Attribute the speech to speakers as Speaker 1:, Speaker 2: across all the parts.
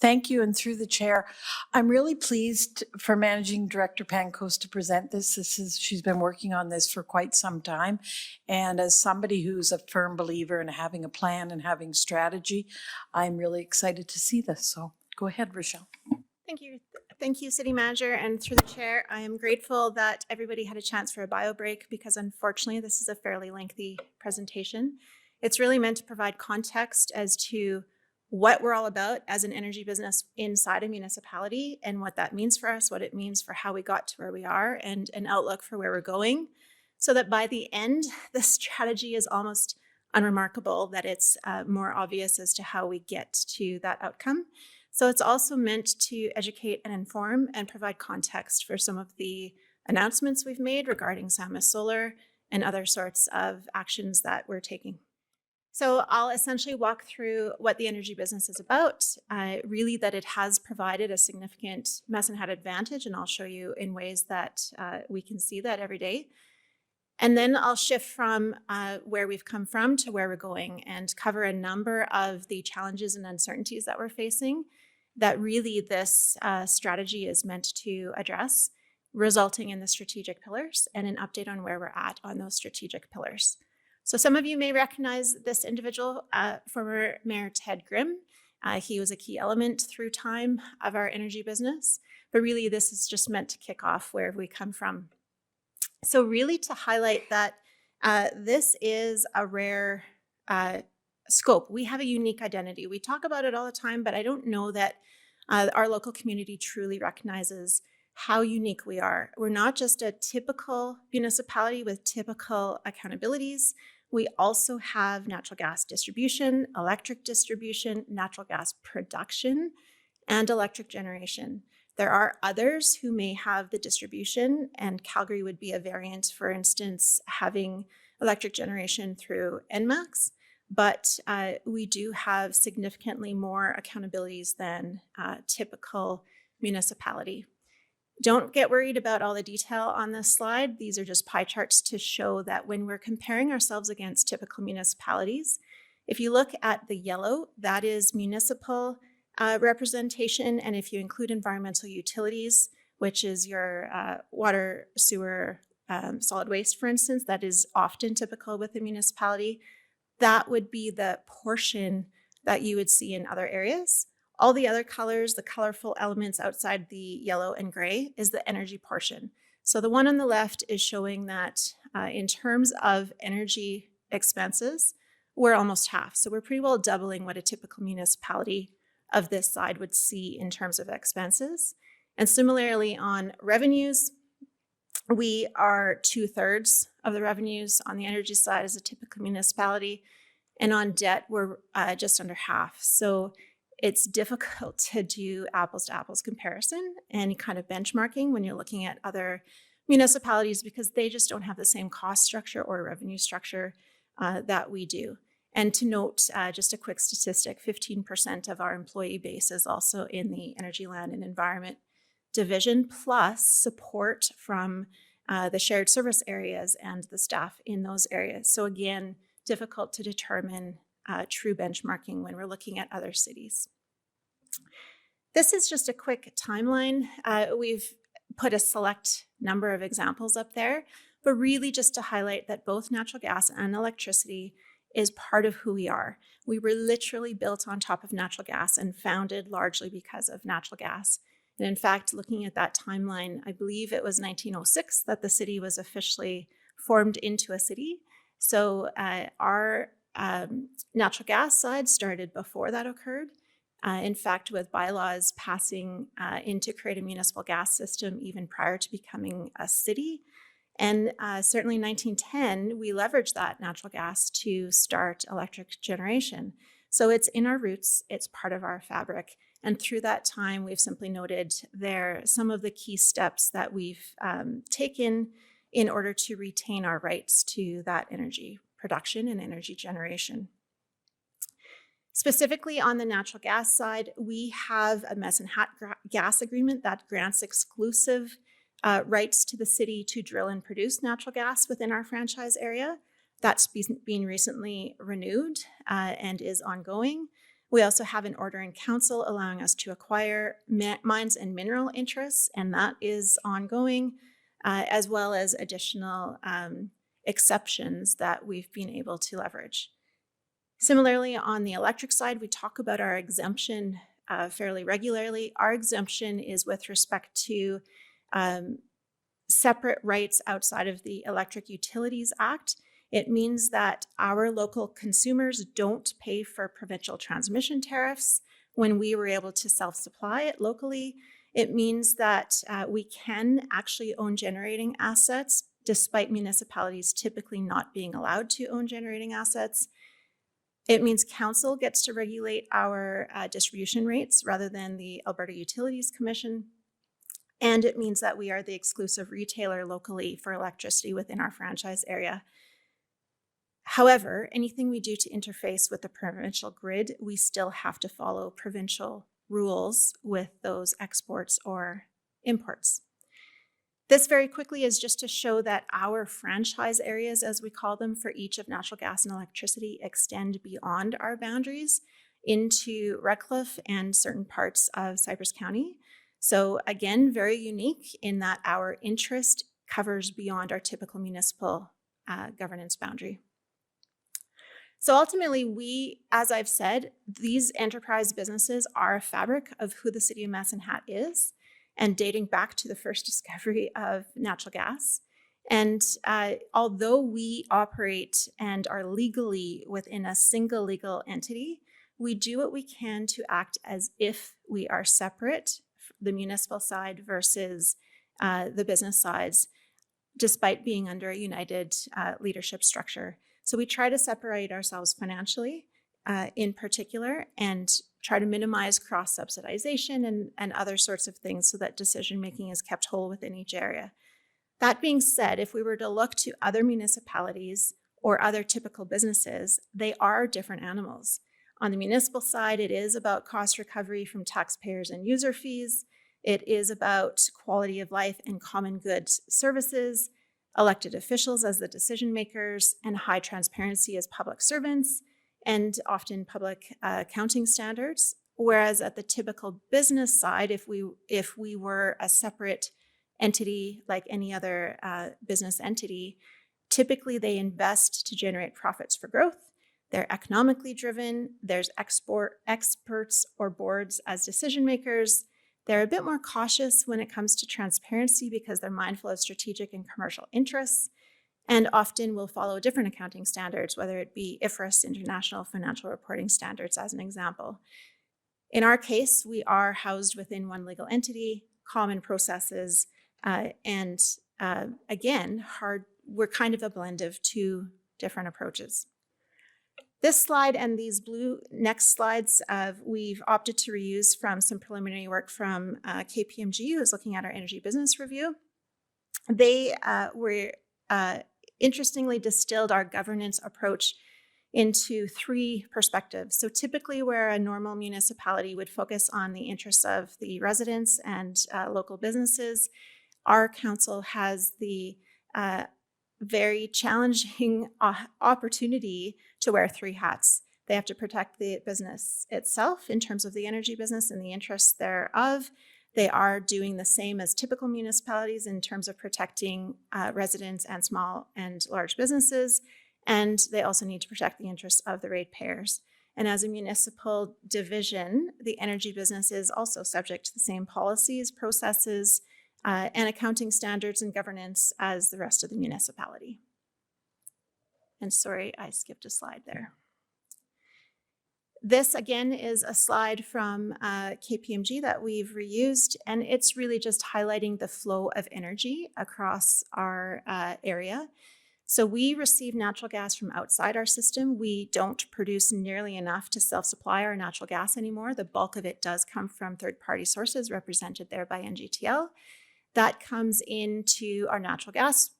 Speaker 1: Thank you, and through the chair, I'm really pleased for Managing Director Pancoast to present this. She's been working on this for quite some time. And as somebody who's a firm believer in having a plan and having strategy, I'm really excited to see this. So go ahead, Rochelle.
Speaker 2: Thank you. Thank you, City Manager, and through the chair, I am grateful that everybody had a chance for a bio break because unfortunately this is a fairly lengthy presentation. It's really meant to provide context as to what we're all about as an energy business inside a municipality and what that means for us, what it means for how we got to where we are, and an outlook for where we're going, so that by the end, the strategy is almost unremarkable, that it's more obvious as to how we get to that outcome. So it's also meant to educate and inform and provide context for some of the announcements we've made regarding Samus Solar and other sorts of actions that we're taking. So I'll essentially walk through what the energy business is about, really that it has provided a significant Medicine Hat advantage, and I'll show you in ways that we can see that every day. And then I'll shift from where we've come from to where we're going and cover a number of the challenges and uncertainties that we're facing that really this strategy is meant to address, resulting in the strategic pillars and an update on where we're at on those strategic pillars. So some of you may recognize this individual, former Mayor Ted Grimm. He was a key element through time of our energy business, but really this is just meant to kick off where we come from. So really to highlight that this is a rare scope. We have a unique identity. We talk about it all the time, but I don't know that our local community truly recognizes how unique we are. We're not just a typical municipality with typical accountabilities. We also have natural gas distribution, electric distribution, natural gas production, and electric generation. There are others who may have the distribution, and Calgary would be a variant, for instance, having electric generation through ENMAX, but we do have significantly more accountabilities than typical municipality. Don't get worried about all the detail on this slide. These are just pie charts to show that when we're comparing ourselves against typical municipalities, if you look at the yellow, that is municipal representation, and if you include environmental utilities, which is your water, sewer, solid waste, for instance, that is often typical with a municipality, that would be the portion that you would see in other areas. All the other colors, the colorful elements outside the yellow and gray, is the energy portion. So the one on the left is showing that in terms of energy expenses, we're almost half. So we're pretty well doubling what a typical municipality of this side would see in terms of expenses. And similarly on revenues, we are 2/3 of the revenues on the energy side as a typical municipality. And on debt, we're just under half. So it's difficult to do apples to apples comparison and kind of benchmarking when you're looking at other municipalities because they just don't have the same cost structure or revenue structure that we do. And to note, just a quick statistic, 15% of our employee base is also in the Energy, Land and Environment division, plus support from the shared service areas and the staff in those areas. So again, difficult to determine true benchmarking when we're looking at other cities. This is just a quick timeline. We've put a select number of examples up there, but really just to highlight that both natural gas and electricity is part of who we are. We were literally built on top of natural gas and founded largely because of natural gas. And in fact, looking at that timeline, I believe it was 1906 that the city was officially formed into a city. So our natural gas side started before that occurred. In fact, with bylaws passing in to create a municipal gas system even prior to becoming a city. And certainly in 1910, we leveraged that natural gas to start electric generation. So it's in our roots, it's part of our fabric. And through that time, we've simply noted there some of the key steps that we've taken in order to retain our rights to that energy production and energy generation. Specifically on the natural gas side, we have a Medicine Hat gas agreement that grants exclusive rights to the city to drill and produce natural gas within our franchise area. That's been recently renewed and is ongoing. We also have an order in council allowing us to acquire mines and mineral interests, and that is ongoing, as well as additional exceptions that we've been able to leverage. Similarly, on the electric side, we talk about our exemption fairly regularly. Our exemption is with respect to separate rights outside of the Electric Utilities Act. It means that our local consumers don't pay for provincial transmission tariffs when we were able to self-supply it locally. It means that we can actually own generating assets, despite municipalities typically not being allowed to own generating assets. It means council gets to regulate our distribution rates rather than the Alberta Utilities Commission. And it means that we are the exclusive retailer locally for electricity within our franchise area. However, anything we do to interface with the provincial grid, we still have to follow provincial rules with those exports or imports. This very quickly is just to show that our franchise areas, as we call them, for each of natural gas and electricity extend beyond our boundaries into Redcliffe and certain parts of Cypress County. So again, very unique in that our interest covers beyond our typical municipal governance boundary. So ultimately, we, as I've said, these enterprise businesses are a fabric of who the city of Medicine Hat is, and dating back to the first discovery of natural gas. And although we operate and are legally within a single legal entity, we do what we can to act as if we are separate, the municipal side versus the business sides, despite being under a united leadership structure. So we try to separate ourselves financially in particular, and try to minimize cross-subsidization and other sorts of things so that decision-making is kept whole within each area. That being said, if we were to look to other municipalities or other typical businesses, they are different animals. On the municipal side, it is about cost recovery from taxpayers and user fees. It is about quality of life and common goods services, elected officials as the decision makers, and high transparency as public servants, and often public accounting standards. Whereas at the typical business side, if we were a separate entity like any other business entity, typically they invest to generate profits for growth. They're economically driven. There's experts or boards as decision makers. They're a bit more cautious when it comes to transparency because they're mindful of strategic and commercial interests, and often will follow different accounting standards, whether it be IFRS, International Financial Reporting Standards, as an example. In our case, we are housed within one legal entity, common processes, and again, we're kind of a blend of two different approaches. This slide and these blue next slides, we've opted to reuse from some preliminary work from KPMG, who's looking at our energy business review. They were interestingly distilled our governance approach into three perspectives. So typically where a normal municipality would focus on the interests of the residents and local businesses, our council has the very challenging opportunity to wear three hats. They have to protect the business itself in terms of the energy business and the interests thereof. They are doing the same as typical municipalities in terms of protecting residents and small and large businesses. And they also need to protect the interests of the ratepayers. And as a municipal division, the energy business is also subject to the same policies, processes, and accounting standards and governance as the rest of the municipality. And sorry, I skipped a slide there. This again is a slide from KPMG that we've reused, and it's really just highlighting the flow of energy across our area. So we receive natural gas from outside our system. We don't produce nearly enough to self-supply our natural gas anymore. The bulk of it does come from third-party sources represented there by NGTL. That comes into our natural gas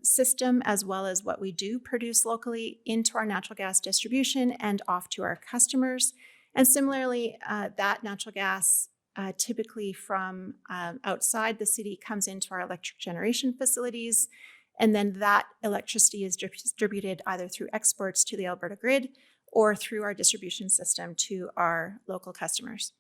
Speaker 2: system, as well as what we do produce locally into our natural gas distribution and off to our customers. And similarly, that natural gas typically from outside the city comes into our electric generation facilities. And then that electricity is distributed either through exports to the Alberta grid or through our distribution system to our local customers.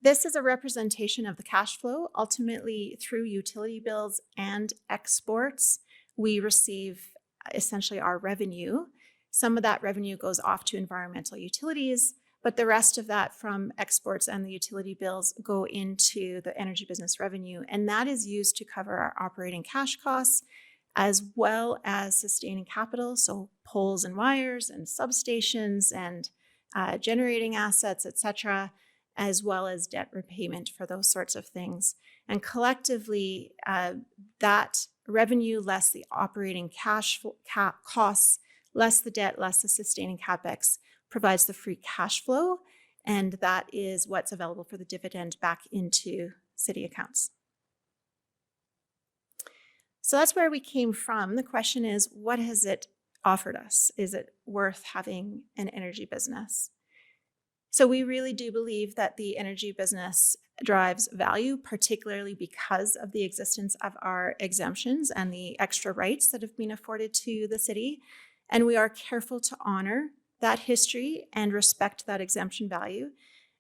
Speaker 2: This is a representation of the cash flow. Ultimately, through utility bills and exports, we receive essentially our revenue. Some of that revenue goes off to environmental utilities, but the rest of that from exports and the utility bills go into the energy business revenue. And that is used to cover our operating cash costs as well as sustaining capital. So poles and wires and substations and generating assets, et cetera, as well as debt repayment for those sorts of things. And collectively, that revenue less the operating cash costs, less the debt, less the sustaining capex provides the free cash flow. And that is what's available for the dividend back into city accounts. So that's where we came from. The question is, what has it offered us? Is it worth having an energy business? So we really do believe that the energy business drives value, particularly because of the existence of our exemptions and the extra rights that have been afforded to the city. And we are careful to honor that history and respect that exemption value.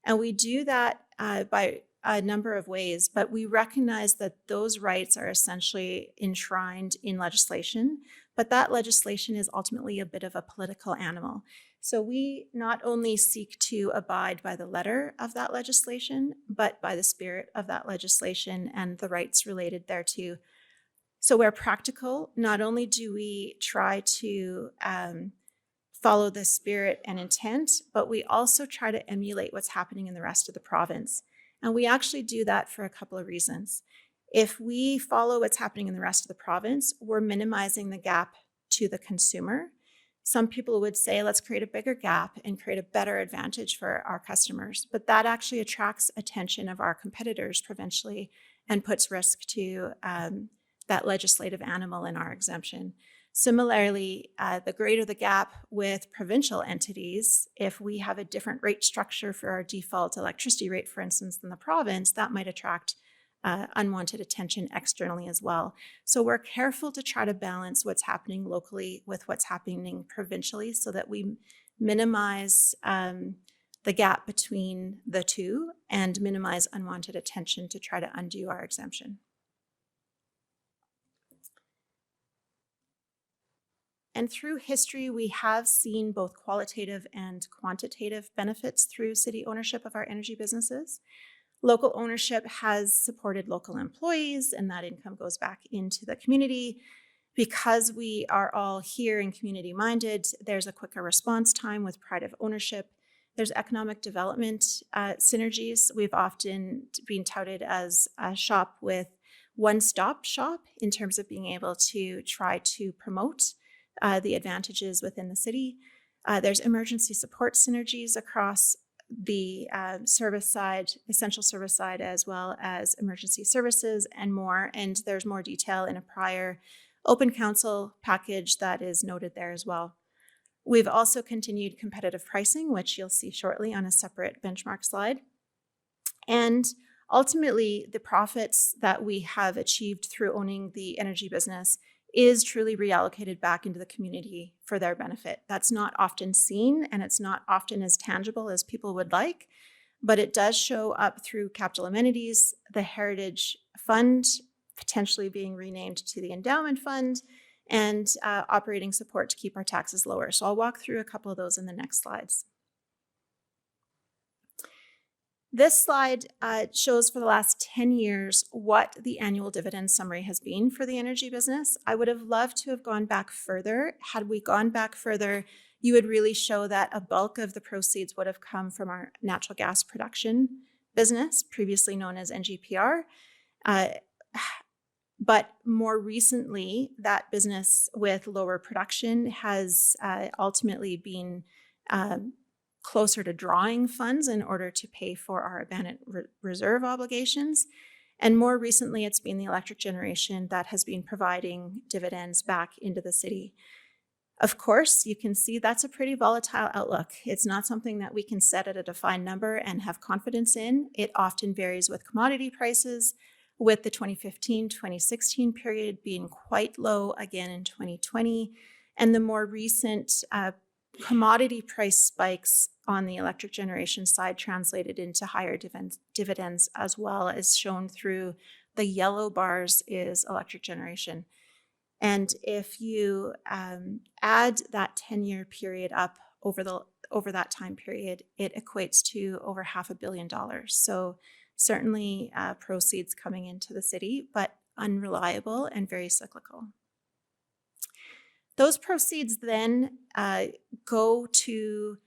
Speaker 2: And we do that by a number of ways, but we recognize that those rights are essentially enshrined in legislation, but that legislation is ultimately a bit of a political animal. So we not only seek to abide by the letter of that legislation, but by the spirit of that legislation and the rights related thereto. So where practical, not only do we try to follow the spirit and intent, but we also try to emulate what's happening in the rest of the province. And we actually do that for a couple of reasons. If we follow what's happening in the rest of the province, we're minimizing the gap to the consumer. Some people would say, let's create a bigger gap and create a better advantage for our customers. But that actually attracts attention of our competitors provincially and puts risk to that legislative animal in our exemption. Similarly, the greater the gap with provincial entities, if we have a different rate structure for our default electricity rate, for instance, than the province, that might attract unwanted attention externally as well. So we're careful to try to balance what's happening locally with what's happening provincially so that we minimize the gap between the two and minimize unwanted attention to try to undo our exemption. And through history, we have seen both qualitative and quantitative benefits through city ownership of our energy businesses. Local ownership has supported local employees, and that income goes back into the community. Because we are all here and community-minded, there's a quicker response time with pride of ownership. There's economic development synergies. We've often been touted as a shop with one-stop shop in terms of being able to try to promote the advantages within the city. There's emergency support synergies across the service side, essential service side, as well as emergency services and more. And there's more detail in a prior open council package that is noted there as well. We've also continued competitive pricing, which you'll see shortly on a separate benchmark slide. And ultimately, the profits that we have achieved through owning the energy business is truly reallocated back into the community for their benefit. That's not often seen, and it's not often as tangible as people would like, but it does show up through capital amenities, the Heritage Fund potentially being renamed to the Endowment Fund, and operating support to keep our taxes lower. So I'll walk through a couple of those in the next slides. This slide shows for the last 10 years what the annual dividend summary has been for the energy business. I would have loved to have gone back further. Had we gone back further, you would really show that a bulk of the proceeds would have come from our natural gas production business, previously known as NGPR. But more recently, that business with lower production has ultimately been closer to drawing funds in order to pay for our abandoned reserve obligations. And more recently, it's been the electric generation that has been providing dividends back into the city. Of course, you can see that's a pretty volatile outlook. It's not something that we can set at a defined number and have confidence in. It often varies with commodity prices, with the 2015-2016 period being quite low again in 2020, And the more recent commodity price spikes on the electric generation side translated into higher dividends, as well, as shown through the yellow bars is electric generation. And if you add that 10-year period up over that time period, it equates to over $500 million. So certainly proceeds coming into the city, but unreliable and very cyclical. Those proceeds then go to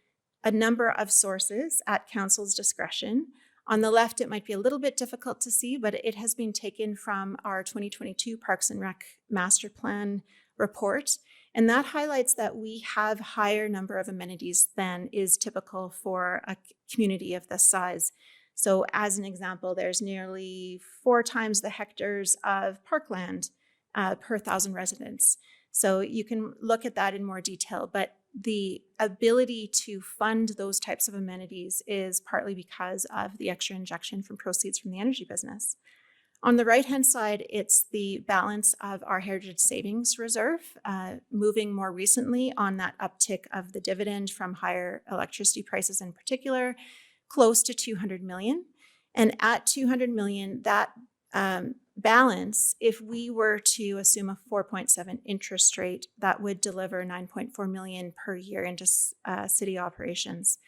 Speaker 2: a number of sources at council's discretion. On the left, it might be a little bit difficult to see, but it has been taken from our 2022 Parks and Rec Master Plan report. And that highlights that we have higher number of amenities than is typical for a community of this size. So as an example, there's nearly 4 times the hectares of parkland per 1,000 residents. So you can look at that in more detail, but the ability to fund those types of amenities is partly because of the extra injection from proceeds from the energy business. On the right-hand side, it's the balance of our Heritage Savings Reserve, moving more recently on that uptick of the dividend from higher electricity prices in particular, close to $200 million. And at $200 million, that balance, if we were to assume a 4.7 interest rate, that would deliver $9.4 million per year into city operations.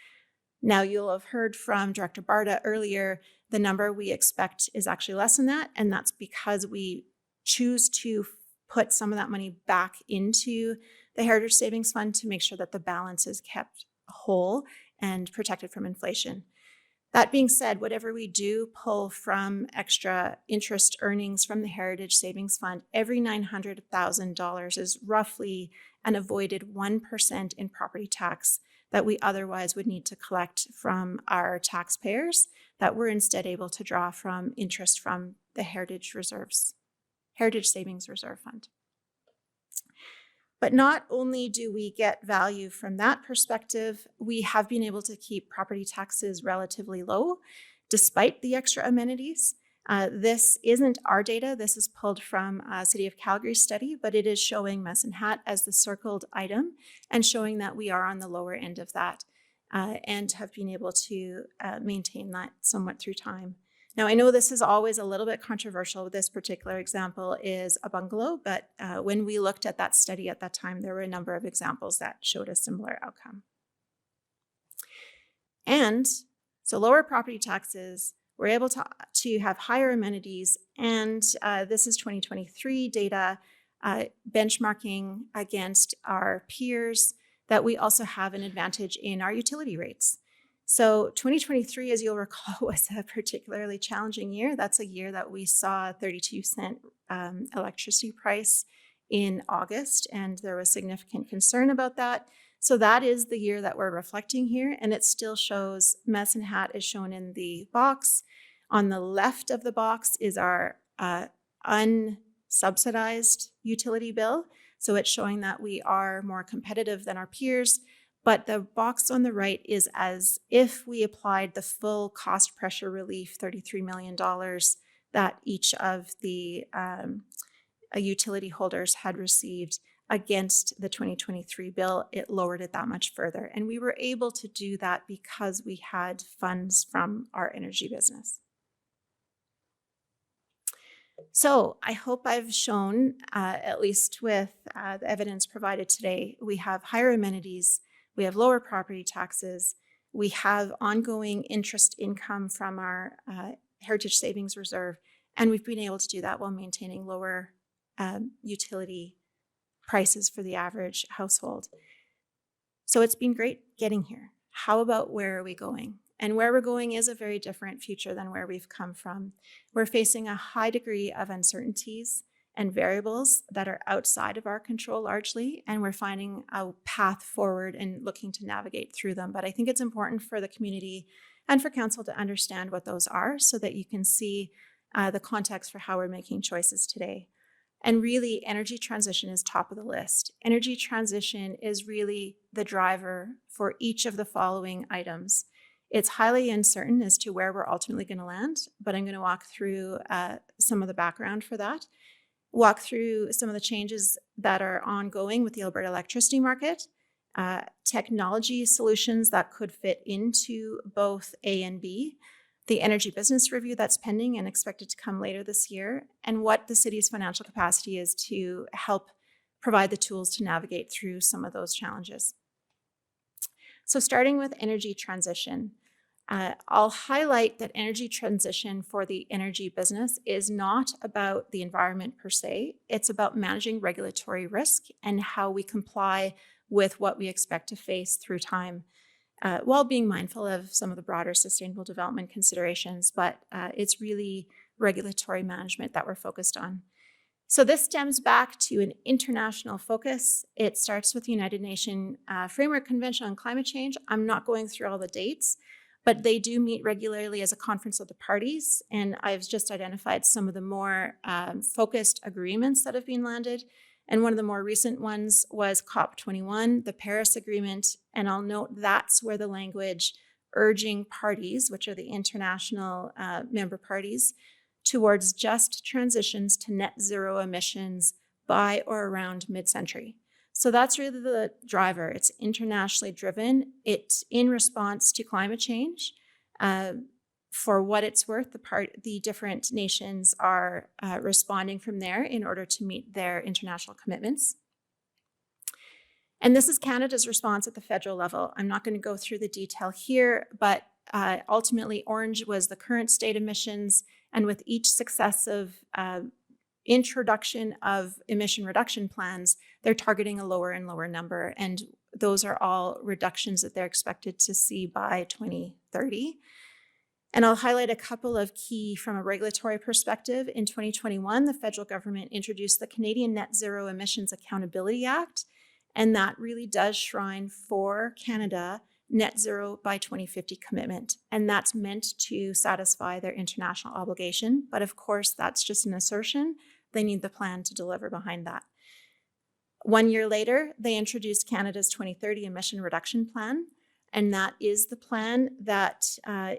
Speaker 2: Now, you'll have heard from Director Barta earlier, the number we expect is actually less than that, and that's because we choose to put some of that money back into the Heritage Savings Fund to make sure that the balance is kept whole and protected from inflation. That being said, whatever we do pull from extra interest earnings from the Heritage Savings Fund, every $900,000 is roughly an avoided 1% in property tax that we otherwise would need to collect from our taxpayers that we're instead able to draw from interest from the Heritage Savings Reserve Fund. But not only do we get value from that perspective, we have been able to keep property taxes relatively low despite the extra amenities. This isn't our data. This is pulled from a City of Calgary study, but it is showing Medicine Hat as the circled item and showing that we are on the lower end of that and have been able to maintain that somewhat through time. Now, I know this is always a little bit controversial. This particular example is a bungalow, but when we looked at that study at that time, there were a number of examples that showed a similar outcome. And so lower property taxes, we're able to have higher amenities, and this is 2023 data benchmarking against our peers, that we also have an advantage in our utility rates. So 2023, as you'll recall, was a particularly challenging year. That's a year that we saw a 32-cent electricity price in August, and there was significant concern about that. So that is the year that we're reflecting here, and it still shows Medicine Hat is shown in the box. On the left of the box is our unsubsidized utility bill. So it's showing that we are more competitive than our peers. But the box on the right is as if we applied the full cost pressure relief, $33 million that each of the utility holders had received against the 2023 bill. It lowered it that much further. And we were able to do that because we had funds from our energy business. So I hope I've shown, at least with the evidence provided today, we have higher amenities, we have lower property taxes, we have ongoing interest income from our Heritage Savings Reserve, and we've been able to do that while maintaining lower utility prices for the average household. So it's been great getting here. How about where are we going? And where we're going is a very different future than where we've come from. We're facing a high degree of uncertainties and variables that are outside of our control largely, and we're finding a path forward and looking to navigate through them. But I think it's important for the community and for council to understand what those are so that you can see the context for how we're making choices today. And really, energy transition is top of the list. Energy transition is really the driver for each of the following items. It's highly uncertain as to where we're ultimately going to land, but I'm going to walk through some of the background for that. walk through some of the changes that are ongoing with the Alberta electricity market, technology solutions that could fit into both A and B, the energy business review that's pending and expected to come later this year, and what the city's financial capacity is to help provide the tools to navigate through some of those challenges. So starting with energy transition, I'll highlight that energy transition for the energy business is not about the environment per se. It's about managing regulatory risk and how we comply with what we expect to face through time, while being mindful of some of the broader sustainable development considerations, but it's really regulatory management that we're focused on. So this stems back to an international focus. It starts with the United Nations Framework Convention on Climate Change. I'm not going through all the dates, but they do meet regularly as a conference of the parties. And I've just identified some of the more focused agreements that have been landed. And one of the more recent ones was COP21, the Paris Agreement. And I'll note that's where the language urging parties, which are the international member parties, towards just transitions to net zero emissions by or around mid-century. So that's really the driver. It's internationally driven. It's in response to climate change. For what it's worth, the different nations are responding from there in order to meet their international commitments. And this is Canada's response at the federal level. I'm not going to go through the detail here, but ultimately orange was the current state emissions, and with each successive introduction of emission reduction plans, they're targeting a lower and lower number, and those are all reductions that they're expected to see by 2030. And I'll highlight a couple of key from a regulatory perspective. In 2021, the federal government introduced the Canadian Net Zero Emissions Accountability Act, and that really does shrine for Canada net zero by 2050 commitment. And that's meant to satisfy their international obligation. But of course, that's just an assertion. They need the plan to deliver behind that. 1 year later, they introduced Canada's 2030 emission reduction plan. And that is the plan that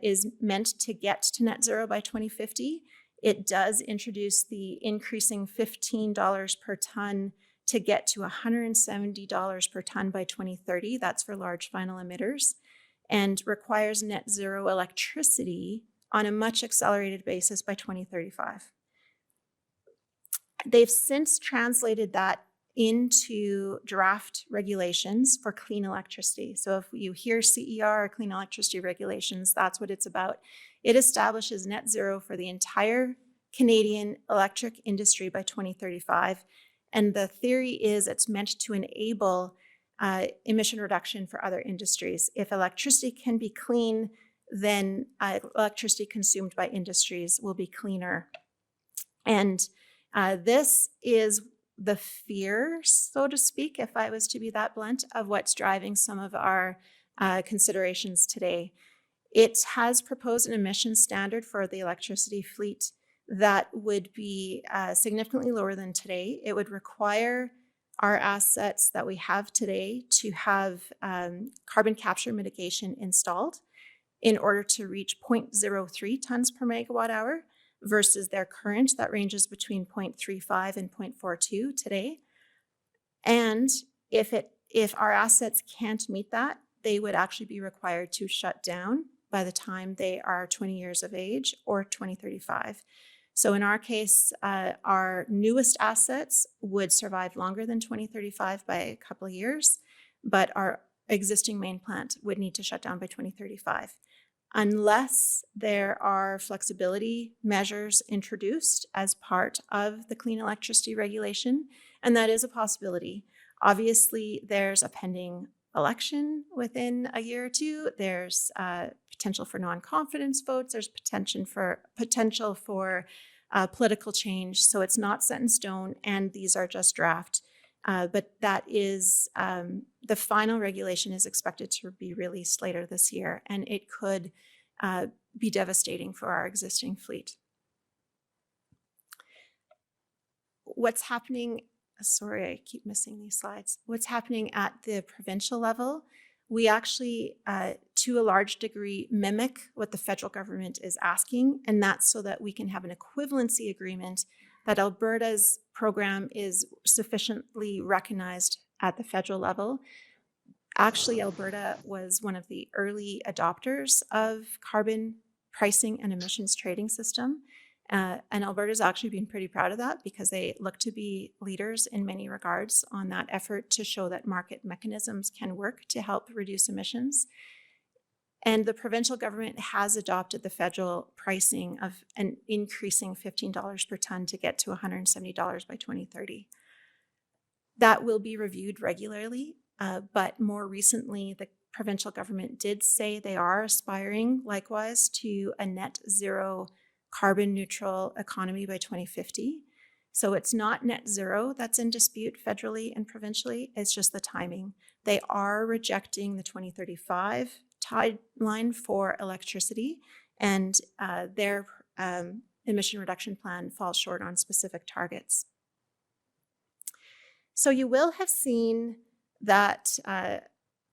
Speaker 2: is meant to get to net zero by 2050. It does introduce the increasing $15 per ton to get to $170 per ton by 2030. That's for large final emitters, and requires net zero electricity on a much accelerated basis by 2035. They've since translated that into draft regulations for clean electricity. So if you hear CER, clean electricity regulations, that's what it's about. It establishes net zero for the entire Canadian electric industry by 2035. And the theory is it's meant to enable emission reduction for other industries. If electricity can be clean, then electricity consumed by industries will be cleaner. And this is the fear, so to speak, if I was to be that blunt, of what's driving some of our considerations today. It has proposed an emission standard for the electricity fleet that would be significantly lower than today. It would require our assets that we have today to have carbon capture mitigation installed in order to reach 0.03 tons per megawatt hour versus their current that ranges between 0.35 and 0.42 today. And if our assets can't meet that, they would actually be required to shut down by the time they are 20 years of age or 2035. So in our case, our newest assets would survive longer than 2035 by a couple of years, but our existing main plant would need to shut down by 2035. Unless there are flexibility measures introduced as part of the clean electricity regulation, and that is a possibility. Obviously, there's a pending election within a year or two. There's potential for non-confidence votes. There's potential for political change. So it's not set in stone, and these are just draft. But that is, the final regulation is expected to be released later this year, and it could be devastating for our existing fleet. What's happening, sorry, I keep missing these slides. What's happening at the provincial level, we actually, to a large degree, mimic what the federal government is asking, and that's so that we can have an equivalency agreement that Alberta's program is sufficiently recognized at the federal level. Actually, Alberta was one of the early adopters of carbon pricing and emissions trading system. And Alberta's actually been pretty proud of that because they look to be leaders in many regards on that effort to show that market mechanisms can work to help reduce emissions. And the provincial government has adopted the federal pricing of an increasing $15 per ton to get to $170 by 2030. That will be reviewed regularly, but more recently, the provincial government did say they are aspiring likewise to a net zero carbon neutral economy by 2050. So it's not net zero that's in dispute federally and provincially, it's just the timing. They are rejecting the 2035 timeline for electricity, and their emission reduction plan falls short on specific targets. So you will have seen that,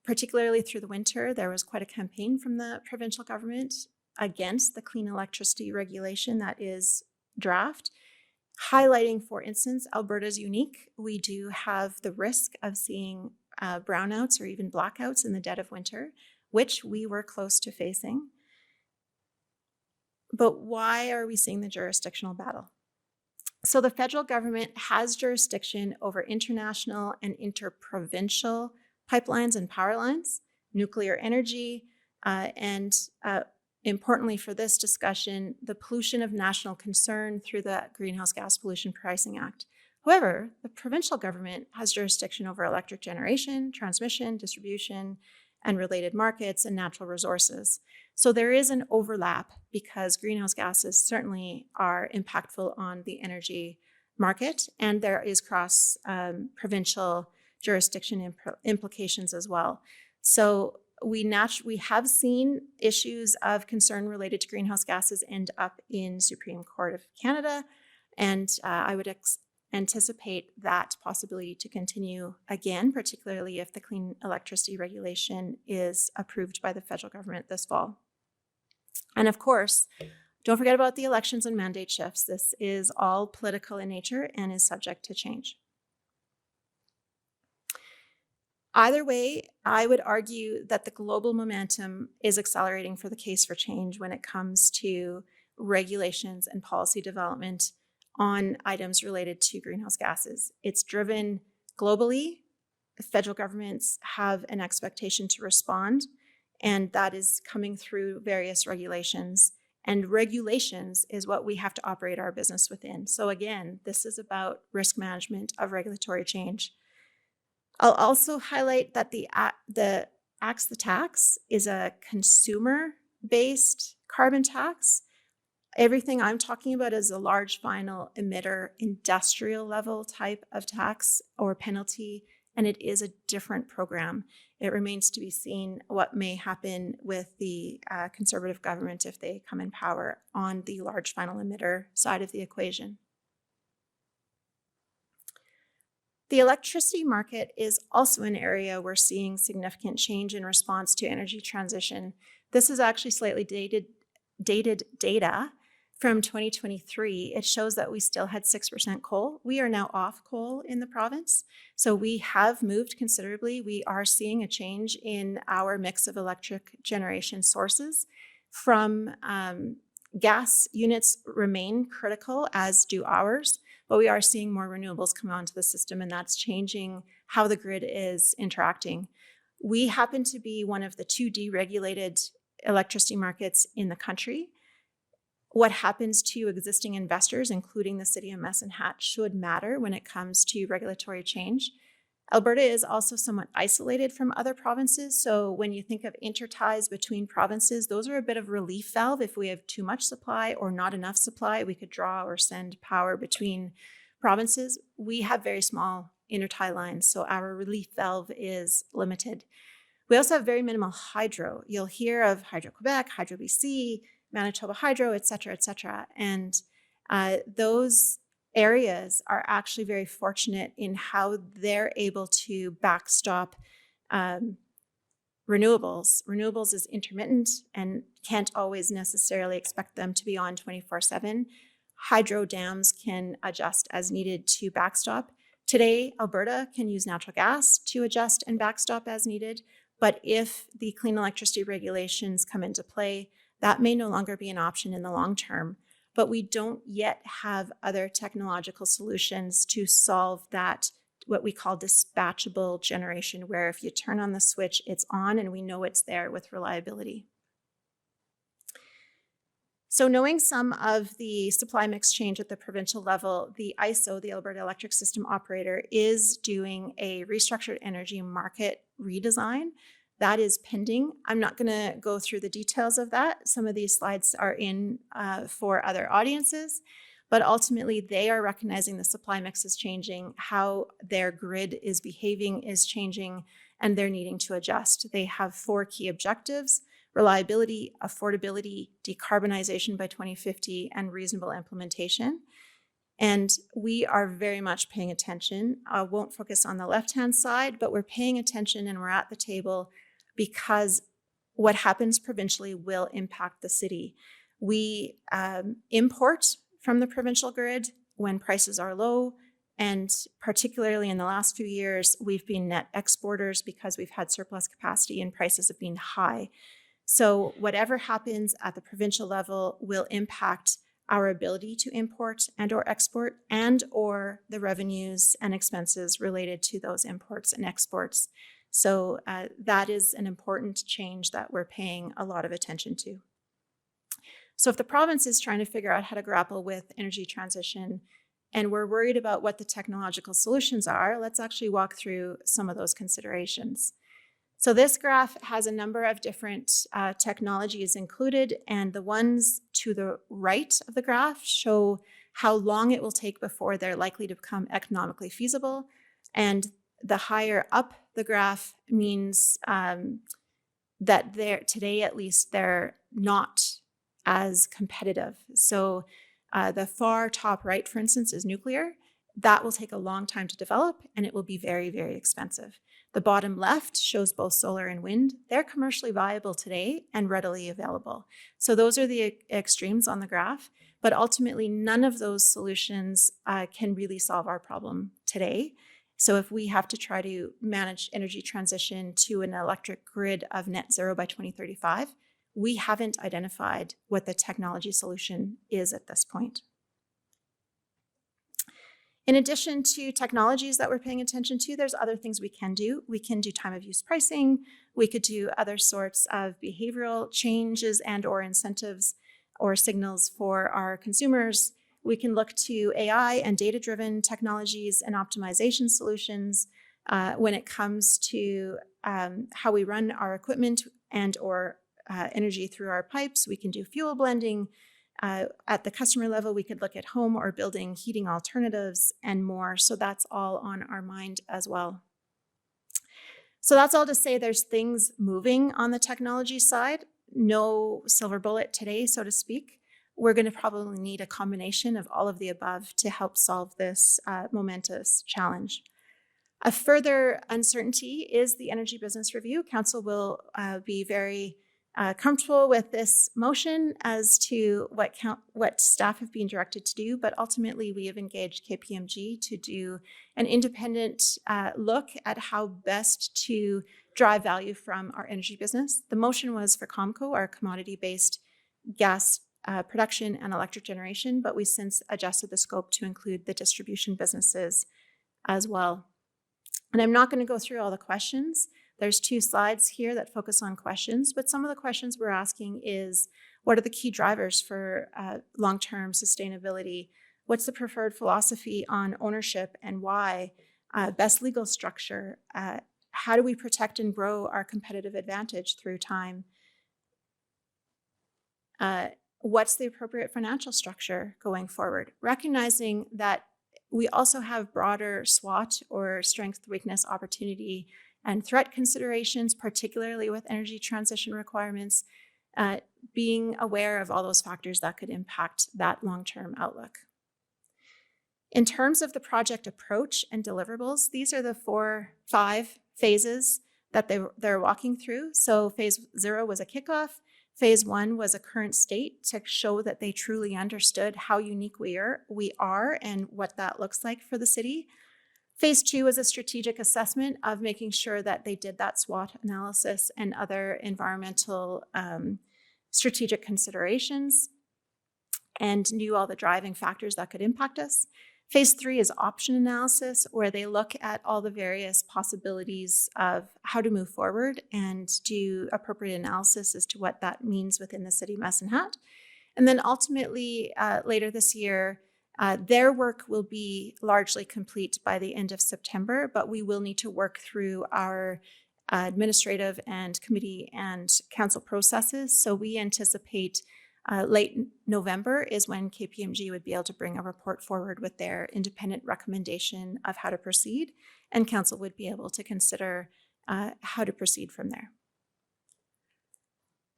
Speaker 2: particularly through the winter, there was quite a campaign from the provincial government against the clean electricity regulation that is draft, highlighting, for instance, Alberta's unique. We do have the risk of seeing brownouts or even blackouts in the dead of winter, which we were close to facing. But why are we seeing the jurisdictional battle? So the federal government has jurisdiction over international and interprovincial pipelines and power lines, nuclear energy, and importantly for this discussion, the pollution of national concern through the Greenhouse Gas Pollution Pricing Act. However, the provincial government has jurisdiction over electric generation, transmission, distribution, and related markets and natural resources. So there is an overlap because greenhouse gases certainly are impactful on the energy market, and there is cross-provincial jurisdiction implications as well. So we have seen issues of concern related to greenhouse gases end up in Supreme Court of Canada, and I would anticipate that possibility to continue again, particularly if the clean electricity regulation is approved by the federal government this fall. And of course, don't forget about the elections and mandate shifts. This is all political in nature and is subject to change. Either way, I would argue that the global momentum is accelerating for the case for change when it comes to regulations and policy development on items related to greenhouse gases. It's driven globally. Federal governments have an expectation to respond, and that is coming through various regulations. And regulations is what we have to operate our business within. So again, this is about risk management of regulatory change. I'll also highlight that the Axe the Tax is a consumer-based carbon tax. Everything I'm talking about is a large final emitter, industrial level type of tax or penalty, and it is a different program. It remains to be seen what may happen with the Conservative government if they come in power on the large final emitter side of the equation. The electricity market is also an area we're seeing significant change in response to energy transition. This is actually slightly dated data from 2023. It shows that we still had 6% coal. We are now off coal in the province. So we have moved considerably. We are seeing a change in our mix of electric generation sources. From gas units remain critical, as do ours, but we are seeing more renewables come onto the system, and that's changing how the grid is interacting. We happen to be one of the 2 deregulated electricity markets in the country. What happens to existing investors, including the City of Medicine Hat, should matter when it comes to regulatory change. Alberta is also somewhat isolated from other provinces, so when you think of interties between provinces, those are a bit of relief valve. If we have too much supply or not enough supply, we could draw or send power between provinces. We have very small intertie lines, so our relief valve is limited. We also have very minimal hydro. You'll hear of Hydro-Quebec, Hydro-BC, Manitoba Hydro, et cetera, and those areas are actually very fortunate in how they're able to backstop renewables. Renewables is intermittent and can't always necessarily expect them to be on 24/7. hydro dams can adjust as needed to backstop. Today, Alberta can use natural gas to adjust and backstop as needed, but if the clean electricity regulations come into play, that may no longer be an option in the long term. But we don't yet have other technological solutions to solve that, what we call dispatchable generation, where if you turn on the switch, it's on and we know it's there with reliability. So knowing some of the supply mix change at the provincial level, the ISO, the Alberta Electric System Operator, is doing a restructured energy market redesign. That is pending. I'm not going to go through the details of that. Some of these slides are in for other audiences, but ultimately they are recognizing the supply mix is changing, how their grid is behaving is changing, and they're needing to adjust. They have 4 key objectives: reliability, affordability, decarbonization by 2050, and reasonable implementation. And we are very much paying attention. I won't focus on the left-hand side, but we're paying attention and we're at the table because what happens provincially will impact the city. We import from the provincial grid when prices are low, and particularly in the last few years, we've been net exporters because we've had surplus capacity and prices have been high. So whatever happens at the provincial level will impact our ability to import and or export and or the revenues and expenses related to those imports and exports. So that is an important change that we're paying a lot of attention to. So if the province is trying to figure out how to grapple with energy transition and we're worried about what the technological solutions are, let's actually walk through some of those considerations. So this graph has a number of different technologies included, and the ones to the right of the graph show how long it will take before they're likely to become economically feasible. And the higher up the graph means that today, at least, they're not as competitive. So the far top right, for instance, is nuclear. That will take a long time to develop, and it will be very, very expensive. The bottom left shows both solar and wind. They're commercially viable today and readily available. So those are the extremes on the graph, but ultimately none of those solutions can really solve our problem today. So if we have to try to manage energy transition to an electric grid of net zero by 2035, we haven't identified what the technology solution is at this point. In addition to technologies that we're paying attention to, there's other things we can do. We can do time of use pricing. We could do other sorts of behavioral changes and or incentives or signals for our consumers. We can look to AI and data-driven technologies and optimization solutions when it comes to how we run our equipment and or energy through our pipes. We can do fuel blending. At the customer level, we could look at home or building heating alternatives and more. So that's all on our mind as well. So that's all to say there's things moving on the technology side. No silver bullet today, so to speak. We're going to probably need a combination of all of the above to help solve this momentous challenge. A further uncertainty is the Energy Business Review. Council will be very comfortable with this motion as to what staff have been directed to do, but ultimately we have engaged KPMG to do an independent look at how best to drive value from our energy business. The motion was for COMCO, our commodity-based gas production and electric generation, but we since adjusted the scope to include the distribution businesses as well. And I'm not going to go through all the questions. There's 2 slides here that focus on questions, but some of the questions we're asking is, what are the key drivers for long-term sustainability? What's the preferred philosophy on ownership and why? Best legal structure? How do we protect and grow our competitive advantage through time? What's the appropriate financial structure going forward? Recognizing that we also have broader SWOT or strength, weakness, opportunity, and threat considerations, particularly with energy transition requirements, being aware of all those factors that could impact that long-term outlook. In terms of the project approach and deliverables, these are the 5 phases that they're walking through. So phase 0 was a kickoff. Phase 1 was a current state to show that they truly understood how unique we are and what that looks like for the city. Phase 2 is a strategic assessment of making sure that they did that SWOT analysis and other environmental strategic considerations and knew all the driving factors that could impact us. Phase 3 is option analysis, where they look at all the various possibilities of how to move forward and do appropriate analysis as to what that means within the city Medicine Hat. And then ultimately, later this year, their work will be largely complete by the end of September, but we will need to work through our administrative and committee and council processes. So we anticipate late November is when KPMG would be able to bring a report forward with their independent recommendation of how to proceed, and council would be able to consider how to proceed from there.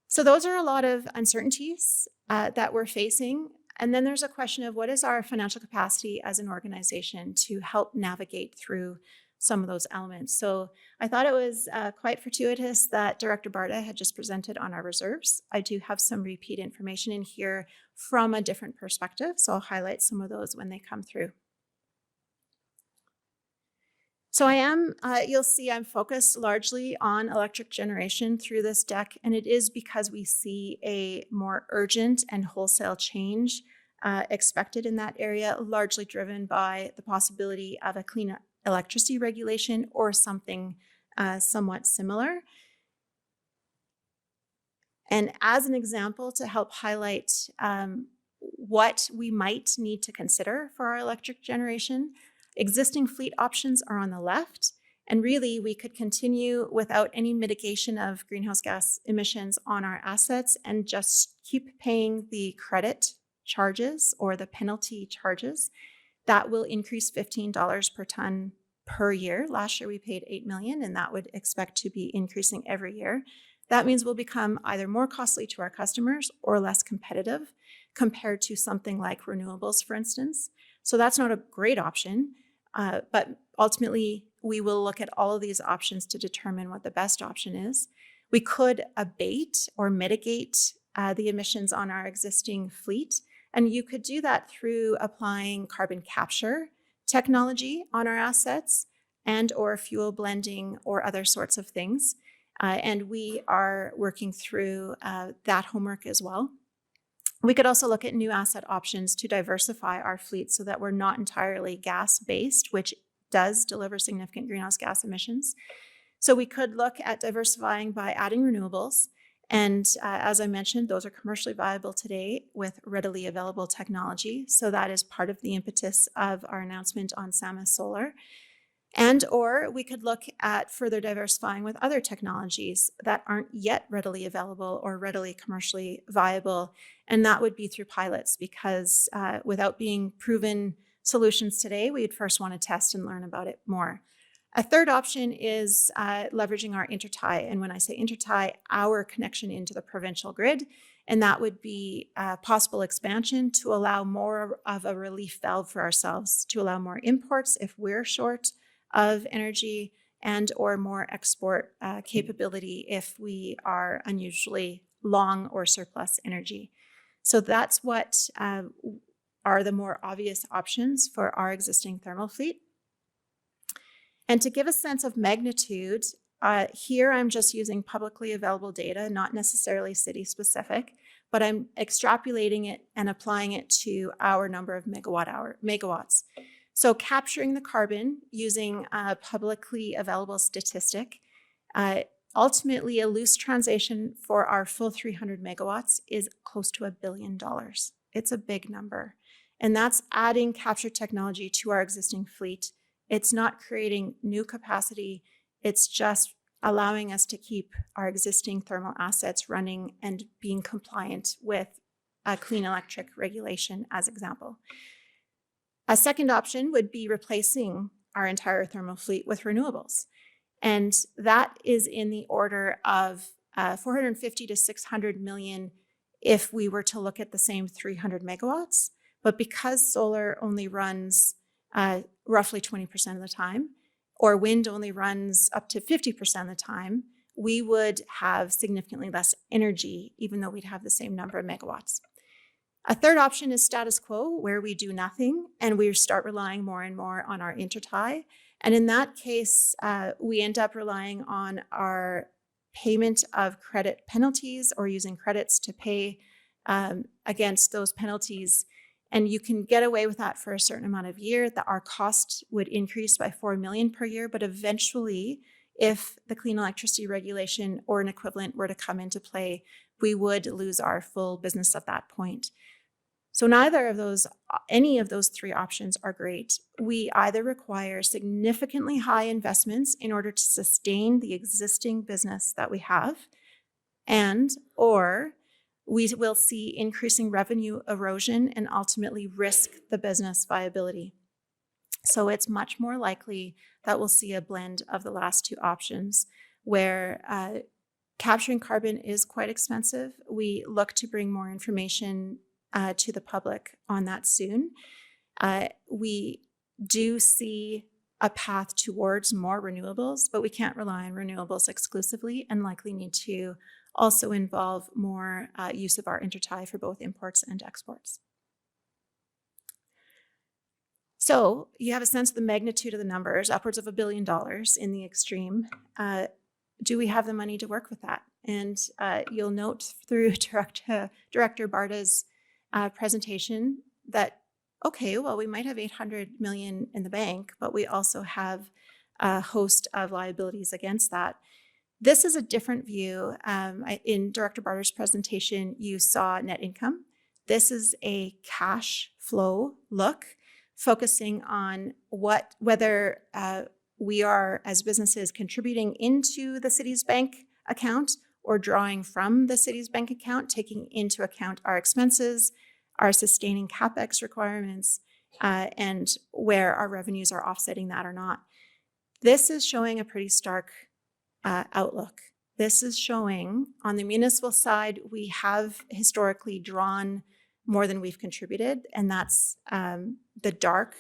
Speaker 2: So those are a lot of uncertainties that we're facing. And then there's a question of what is our financial capacity as an organization to help navigate through some of those elements. So I thought it was quite fortuitous that Director Barta had just presented on our reserves. I do have some repeat information in here from a different perspective, so I'll highlight some of those when they come through. So you'll see I'm focused largely on electric generation through this deck, and it is because we see a more urgent and wholesale change expected in that area, largely driven by the possibility of a clean electricity regulation or something somewhat similar. And as an example to help highlight what we might need to consider for our electric generation, existing fleet options are on the left. And really, we could continue without any mitigation of greenhouse gas emissions on our assets and just keep paying the credit charges or the penalty charges. That will increase $15 per ton per year. Last year, we paid $8 million, and that would expect to be increasing every year. That means we'll become either more costly to our customers or less competitive compared to something like renewables, for instance. So that's not a great option, but ultimately, we will look at all of these options to determine what the best option is. We could abate or mitigate the emissions on our existing fleet, and you could do that through applying carbon capture technology on our assets and or fuel blending or other sorts of things. And we are working through that homework as well. We could also look at new asset options to diversify our fleet so that we're not entirely gas-based, which does deliver significant greenhouse gas emissions. So we could look at diversifying by adding renewables. And as I mentioned, those are commercially viable today with readily available technology. So that is part of the impetus of our announcement on Sama Solar. And or we could look at further diversifying with other technologies that aren't yet readily available or readily commercially viable. And that would be through pilots, because without being proven solutions today, we'd first want to test and learn about it more. A third option is leveraging our intertie. And when I say intertie, our connection into the provincial grid. And that would be possible expansion to allow more of a relief valve for ourselves, to allow more imports if we're short of energy, and or more export capability if we are unusually long or surplus energy. So that's what are the more obvious options for our existing thermal fleet. And to give a sense of magnitude, here I'm just using publicly available data, not necessarily city specific, but I'm extrapolating it and applying it to our number of megawatts. So capturing the carbon using a publicly available statistic, ultimately a loose translation for our full 300 megawatts is close to $1 billion. It's a big number. And that's adding capture technology to our existing fleet. It's not creating new capacity. It's just allowing us to keep our existing thermal assets running and being compliant with a clean electric regulation, as example. A second option would be replacing our entire thermal fleet with renewables. And that is in the order of 450 to 600 million if we were to look at the same 300 megawatts. But because solar only runs roughly 20% of the time, or wind only runs up to 50% of the time, we would have significantly less energy, even though we'd have the same number of megawatts. A third option is status quo, where we do nothing and we start relying more and more on our intertie. And in that case, we end up relying on our payment of credit penalties or using credits to pay against those penalties. And you can get away with that for a certain amount of year, that our cost would increase by $4 million per year. But eventually, if the clean electricity regulation or an equivalent were to come into play, we would lose our full business at that point. So any of those three options are great. We either require significantly high investments in order to sustain the existing business that we have, or we will see increasing revenue erosion and ultimately risk the business viability. So it's much more likely that we'll see a blend of the last two options, where capturing carbon is quite expensive. We look to bring more information to the public on that soon. We do see a path towards more renewables, but we can't rely on renewables exclusively and likely need to also involve more use of our intertie for both imports and exports. So you have a sense of the magnitude of the numbers, upwards of $1 billion in the extreme. Do we have the money to work with that? And you'll note through Director Barta's presentation that, okay, well, we might have $800 million in the bank, but we also have a host of liabilities against that. This is a different view. In Director Barta's presentation, you saw net income. This is a cash flow look, focusing on whether we are, as businesses, contributing into the city's bank account or drawing from the city's bank account, taking into account our expenses, our sustaining CapEx requirements, and where our revenues are offsetting that or not. This is showing a pretty stark outlook. This is showing on the municipal side, we have historically drawn more than we've contributed, and that's the dark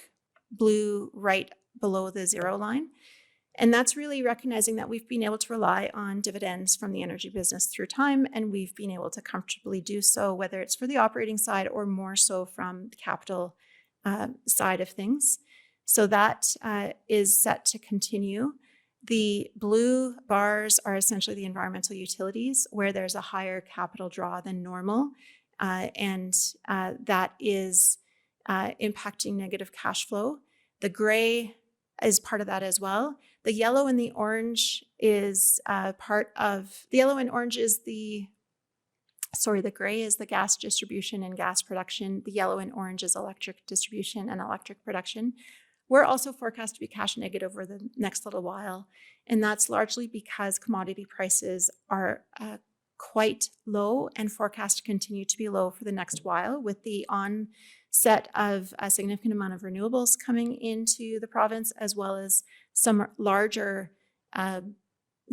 Speaker 2: blue right below the zero line. And that's really recognizing that we've been able to rely on dividends from the energy business through time, and we've been able to comfortably do so, whether it's for the operating side or more so from the capital side of things. So that is set to continue. The blue bars are essentially the environmental utilities, where there's a higher capital draw than normal, and that is impacting negative cash flow. The gray is part of that as well. The yellow and the orange is the gray is the gas distribution and gas production. The yellow and orange is electric distribution and electric production. We're also forecast to be cash negative over the next little while. And that's largely because commodity prices are quite low and forecast to continue to be low for the next while, with the onset of a significant amount of renewables coming into the province, as well as some larger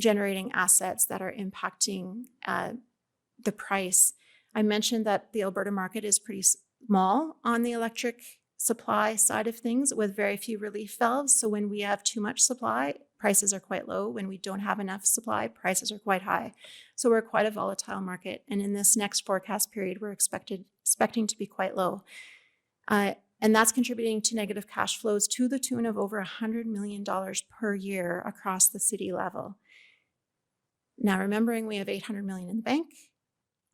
Speaker 2: generating assets that are impacting the price. I mentioned that the Alberta market is pretty small on the electric supply side of things, with very few relief valves. So when we have too much supply, prices are quite low. When we don't have enough supply, prices are quite high. So we're quite a volatile market. And in this next forecast period, we're expecting to be quite low. And that's contributing to negative cash flows to the tune of over $100 million per year across the city level. Now, remembering we have $800 million in the bank,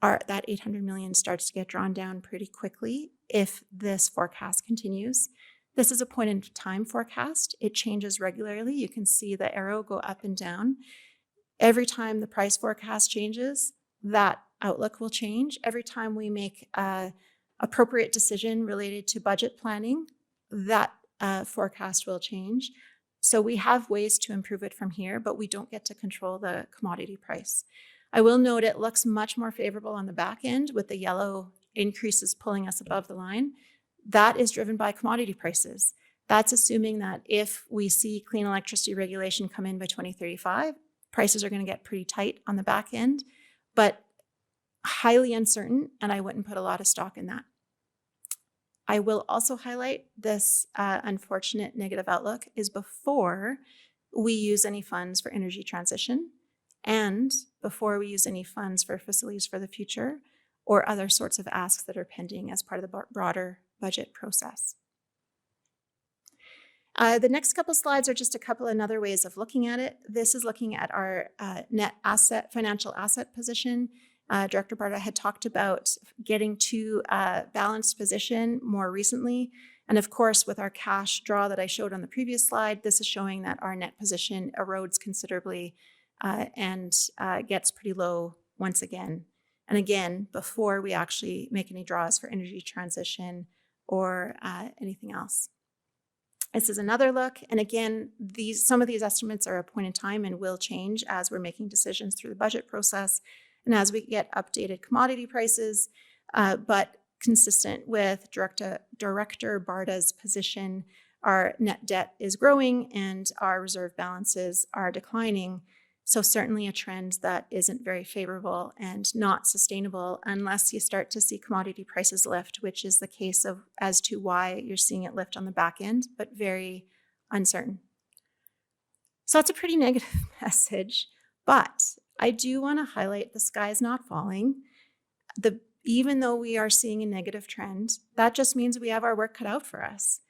Speaker 2: that $800 million starts to get drawn down pretty quickly if this forecast continues. This is a point in time forecast. It changes regularly. You can see the arrow go up and down. Every time the price forecast changes, that outlook will change. Every time we make an appropriate decision related to budget planning, that forecast will change. So we have ways to improve it from here, but we don't get to control the commodity price. I will note it looks much more favorable on the back end, with the yellow increases pulling us above the line. That is driven by commodity prices. That's assuming that if we see clean electricity regulation come in by 2035, prices are going to get pretty tight on the back end, but highly uncertain, and I wouldn't put a lot of stock in that. I will also highlight this unfortunate negative outlook is before we use any funds for energy transition. and before we use any funds for facilities for the future or other sorts of asks that are pending as part of the broader budget process. The next couple slides are just a couple of other ways of looking at it. This is looking at our net asset, financial asset position. Director Barta had talked about getting to a balanced position more recently. And of course, with our cash draw that I showed on the previous slide, this is showing that our net position erodes considerably and gets pretty low once again. And again, before we actually make any draws for energy transition or anything else. This is another look. And again, some of these estimates are a point in time and will change as we're making decisions through the budget process and as we get updated commodity prices, but consistent with Director Barta's position, our net debt is growing and our reserve balances are declining. So certainly a trend that isn't very favorable and not sustainable unless you start to see commodity prices lift, which is the case of as to why you're seeing it lift on the back end, but very uncertain. So that's a pretty negative message, but I do want to highlight the sky is not falling. Even though we are seeing a negative trend, that just means we have our work cut out for us.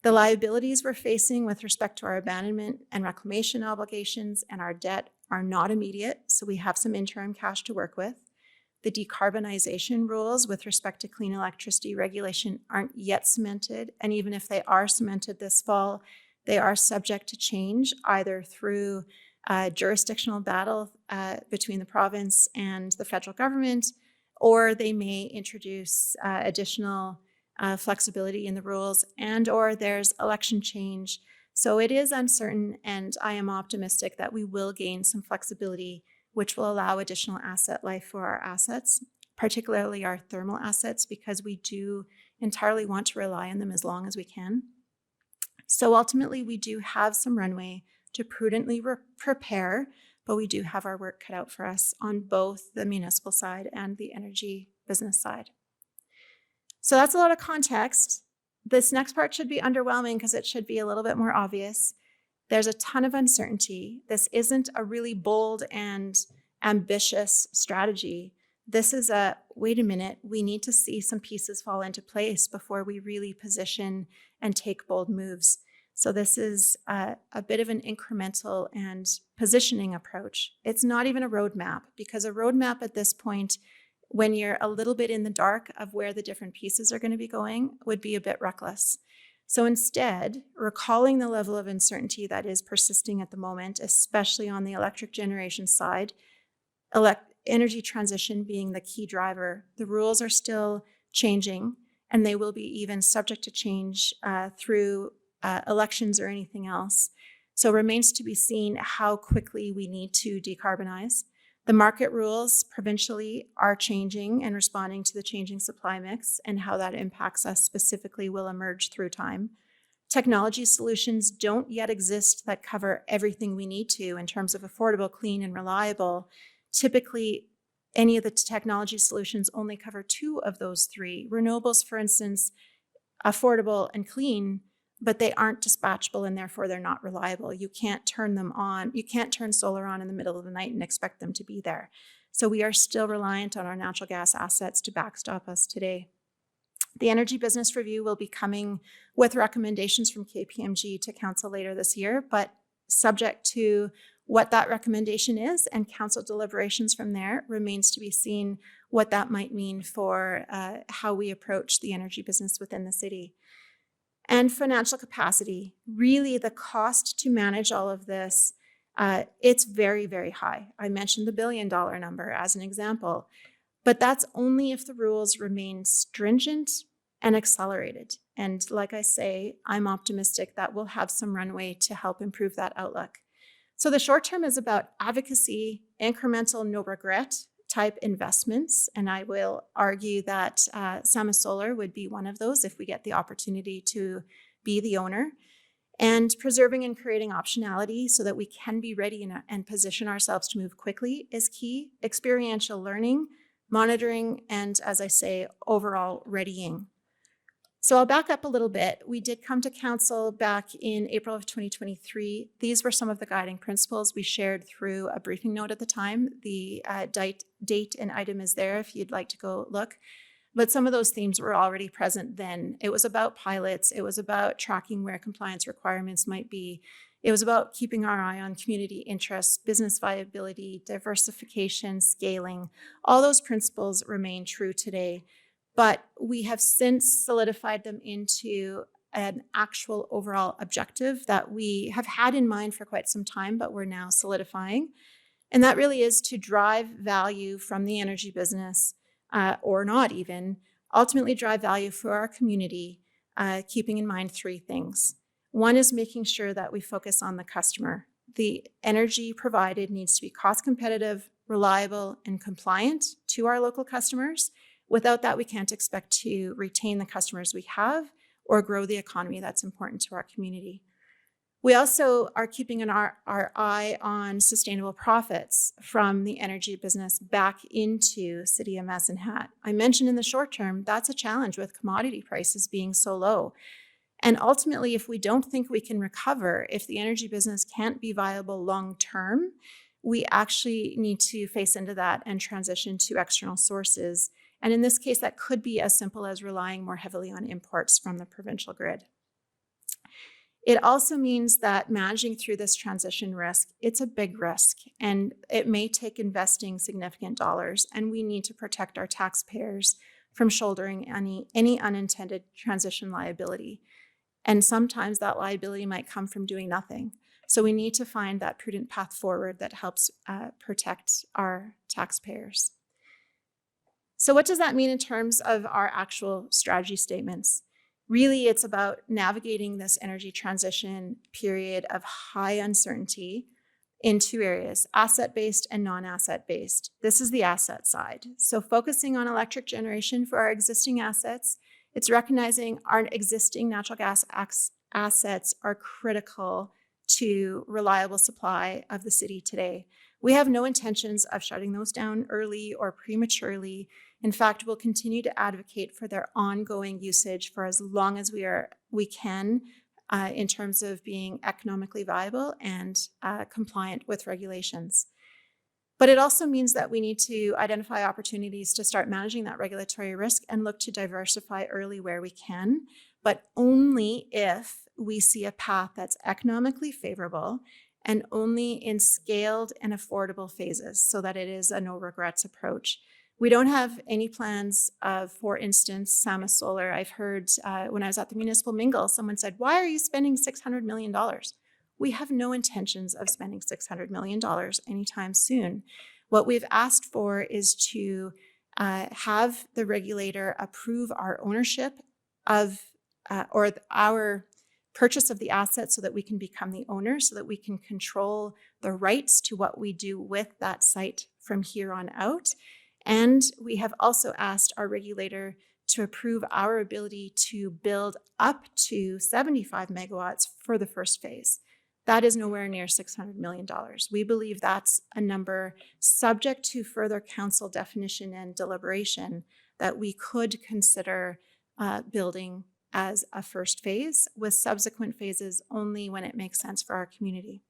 Speaker 2: The liabilities we're facing with respect to our abandonment and reclamation obligations and our debt are not immediate, so we have some interim cash to work with. The decarbonization rules with respect to clean electricity regulation aren't yet cemented, and even if they are cemented this fall, they are subject to change either through jurisdictional battle between the province and the federal government, or they may introduce additional flexibility in the rules, and or there's election change. So it is uncertain, and I am optimistic that we will gain some flexibility, which will allow additional asset life for our assets, particularly our thermal assets, because we do entirely want to rely on them as long as we can. So ultimately, we do have some runway to prudently prepare, but we do have our work cut out for us on both the municipal side and the energy business side. So that's a lot of context. This next part should be underwhelming because it should be a little bit more obvious. There's a ton of uncertainty. This isn't a really bold and ambitious strategy. This is wait a minute, we need to see some pieces fall into place before we really position and take bold moves. So this is a bit of an incremental and positioning approach. It's not even a roadmap, because a roadmap at this point, when you're a little bit in the dark of where the different pieces are going to be going, would be a bit reckless. So instead, recalling the level of uncertainty that is persisting at the moment, especially on the electric generation side, energy transition being the key driver, the rules are still changing, and they will be even subject to change through elections or anything else. So it remains to be seen how quickly we need to decarbonize. The market rules provincially are changing and responding to the changing supply mix, and how that impacts us specifically will emerge through time. Technology solutions don't yet exist that cover everything we need to in terms of affordable, clean, and reliable. Typically, any of the technology solutions only cover 2 of those 3. Renewables, for instance, affordable and clean, but they aren't dispatchable and therefore they're not reliable. You can't turn them on. You can't turn solar on in the middle of the night and expect them to be there. So we are still reliant on our natural gas assets to backstop us today. The Energy Business Review will be coming with recommendations from KPMG to Council later this year, but subject to what that recommendation is and Council deliberations from there, remains to be seen what that might mean for how we approach the energy business within the city. And financial capacity, really the cost to manage all of this, it's very, very high. I mentioned the $1 billion number as an example, but that's only if the rules remain stringent and accelerated. And like I say, I'm optimistic that we'll have some runway to help improve that outlook. So the short term is about advocacy, incremental, no regret type investments. And I will argue that Sama Solar would be one of those if we get the opportunity to be the owner. And preserving and creating optionality so that we can be ready and position ourselves to move quickly is key. Experiential learning, monitoring, and as I say, overall readying. So I'll back up a little bit. We did come to council back in April of 2023. These were some of the guiding principles we shared through a briefing note at the time. The date and item is there if you'd like to go look. But some of those themes were already present then. It was about pilots. It was about tracking where compliance requirements might be. It was about keeping our eye on community interests, business viability, diversification, scaling. All those principles remain true today, but we have since solidified them into an actual overall objective that we have had in mind for quite some time, but we're now solidifying. And that really is to drive value from the energy business, or not even, ultimately drive value for our community, keeping in mind three things. One is making sure that we focus on the customer. The energy provided needs to be cost competitive, reliable, and compliant to our local customers. Without that, we can't expect to retain the customers we have or grow the economy that's important to our community. We also are keeping our eye on sustainable profits from the energy business back into City of Medicine Hat. I mentioned in the short term, that's a challenge with commodity prices being so low. And ultimately, if we don't think we can recover, if the energy business can't be viable long term, we actually need to face into that and transition to external sources. And in this case, that could be as simple as relying more heavily on imports from the provincial grid. It also means that managing through this transition risk, it's a big risk, and it may take investing significant dollars, and we need to protect our taxpayers from shouldering any unintended transition liability. And sometimes that liability might come from doing nothing. So we need to find that prudent path forward that helps protect our taxpayers. So what does that mean in terms of our actual strategy statements? Really, it's about navigating this energy transition period of high uncertainty in two areas, asset-based and non-asset-based. This is the asset side. So focusing on electric generation for our existing assets, it's recognizing our existing natural gas assets are critical to reliable supply of the city today. We have no intentions of shutting those down early or prematurely. In fact, we'll continue to advocate for their ongoing usage for as long as we can in terms of being economically viable and compliant with regulations. But it also means that we need to identify opportunities to start managing that regulatory risk and look to diversify early where we can, but only if we see a path that's economically favorable and only in scaled and affordable phases so that it is a no regrets approach. We don't have any plans of, for instance, Sama Solar. I've heard when I was at the municipal mingle, someone said, "Why are you spending $600 million? We have no intentions of spending $600 million anytime soon. What we've asked for is to have the regulator approve our ownership of or our purchase of the asset so that we can become the owner, so that we can control the rights to what we do with that site from here on out. And we have also asked our regulator to approve our ability to build up to 75 megawatts for the first phase. That is nowhere near $600 million. We believe that's a number subject to further council definition and deliberation that we could consider building as a first phase, with subsequent phases only when it makes sense for our community.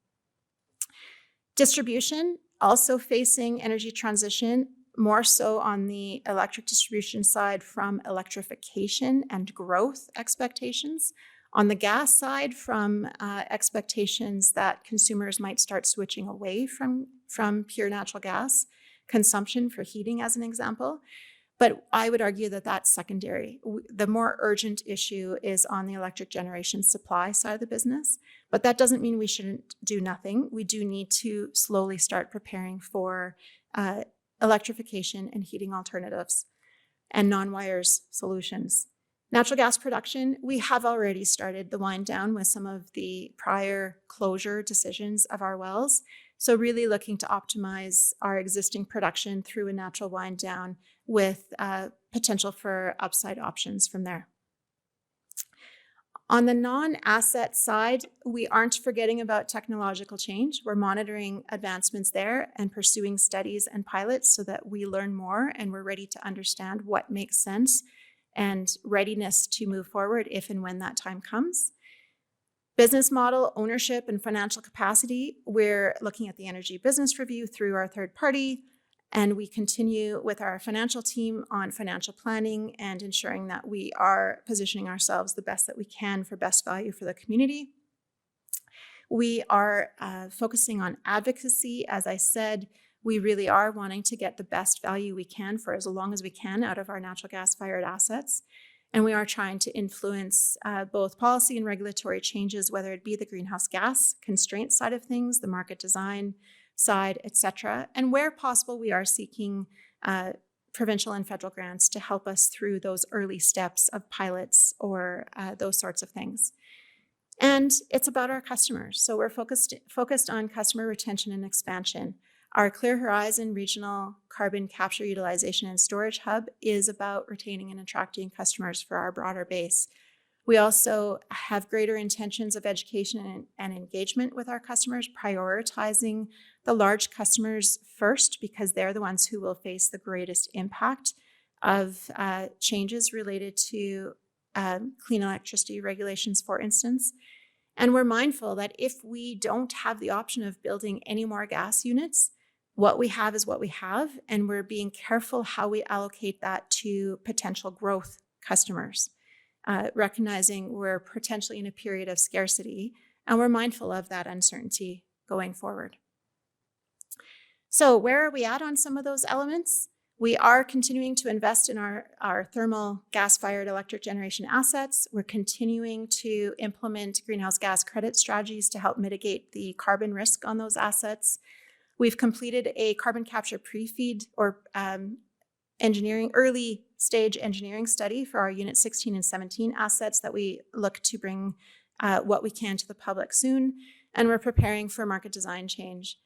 Speaker 2: Distribution, also facing energy transition, more so on the electric distribution side from electrification and growth expectations. On the gas side, from expectations that consumers might start switching away from pure natural gas consumption for heating, as an example. But I would argue that that's secondary. The more urgent issue is on the electric generation supply side of the business, but that doesn't mean we shouldn't do nothing. We do need to slowly start preparing for electrification and heating alternatives and non-wires solutions. Natural gas production, we have already started the wind down with some of the prior closure decisions of our wells. So really looking to optimize our existing production through a natural wind down with potential for upside options from there. On the non-asset side, we aren't forgetting about technological change. We're monitoring advancements there and pursuing studies and pilots so that we learn more and we're ready to understand what makes sense and readiness to move forward if and when that time comes. Business model, ownership, and financial capacity. We're looking at the energy business review through our third party, and we continue with our financial team on financial planning and ensuring that we are positioning ourselves the best that we can for best value for the community. We are focusing on advocacy. As I said, we really are wanting to get the best value we can for as long as we can out of our natural gas-fired assets. And we are trying to influence both policy and regulatory changes, whether it be the greenhouse gas constraint side of things, the market design side, et cetera. And where possible, we are seeking provincial and federal grants to help us through those early steps of pilots or those sorts of things. And it's about our customers. So we're focused on customer retention and expansion. Our Clear Horizon Regional Carbon Capture Utilization and Storage Hub is about retaining and attracting customers for our broader base. We also have greater intentions of education and engagement with our customers, prioritizing the large customers first because they're the ones who will face the greatest impact of changes related to clean electricity regulations, for instance. And we're mindful that if we don't have the option of building any more gas units, what we have is what we have, and we're being careful how we allocate that to potential growth customers, recognizing we're potentially in a period of scarcity, and we're mindful of that uncertainty going forward. So where are we at on some of those elements? We are continuing to invest in our thermal gas-fired electric generation assets. We're continuing to implement greenhouse gas credit strategies to help mitigate the carbon risk on those assets. We've completed a carbon capture pre-feed or early stage engineering study for our Unit 16 and 17 assets that we look to bring what we can to the public soon. And we're preparing for market design change.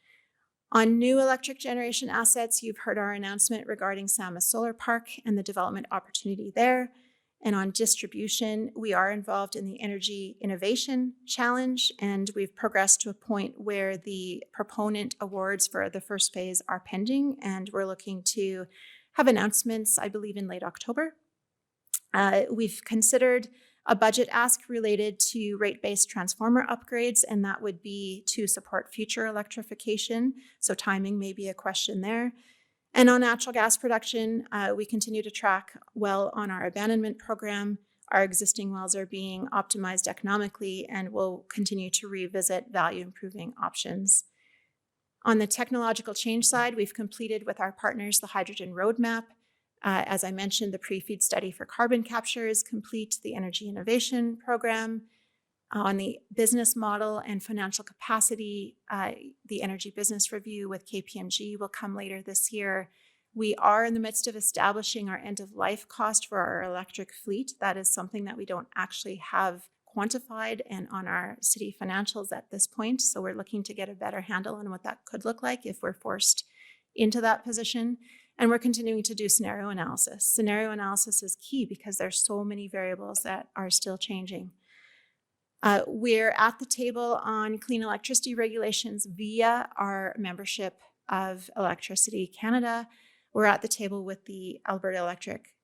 Speaker 2: On new electric generation assets, you've heard our announcement regarding Sama Solar Park and the development opportunity there. And on distribution, we are involved in the Energy Innovation Challenge, and we've progressed to a point where the proponent awards for the first phase are pending, and we're looking to have announcements, I believe, in late October. We've considered a budget ask related to rate-based transformer upgrades, and that would be to support future electrification, so timing may be a question there. And on natural gas production, we continue to track well on our abandonment program. Our existing wells are being optimized economically, and we'll continue to revisit value-improving options. On the technological change side, we've completed with our partners the hydrogen roadmap. As I mentioned, the pre-feed study for carbon capture is complete, the Energy Innovation Program. On the business model and financial capacity, the Energy Business Review with KPMG will come later this year. We are in the midst of establishing our end-of-life cost for our electric fleet. That is something that we don't actually have quantified and on our city financials at this point. So we're looking to get a better handle on what that could look like if we're forced into that position. And we're continuing to do scenario analysis. Scenario analysis is key because there's so many variables that are still changing. We're at the table on clean electricity regulations via our membership of Electricity Canada. We're at the table with the Alberta Electric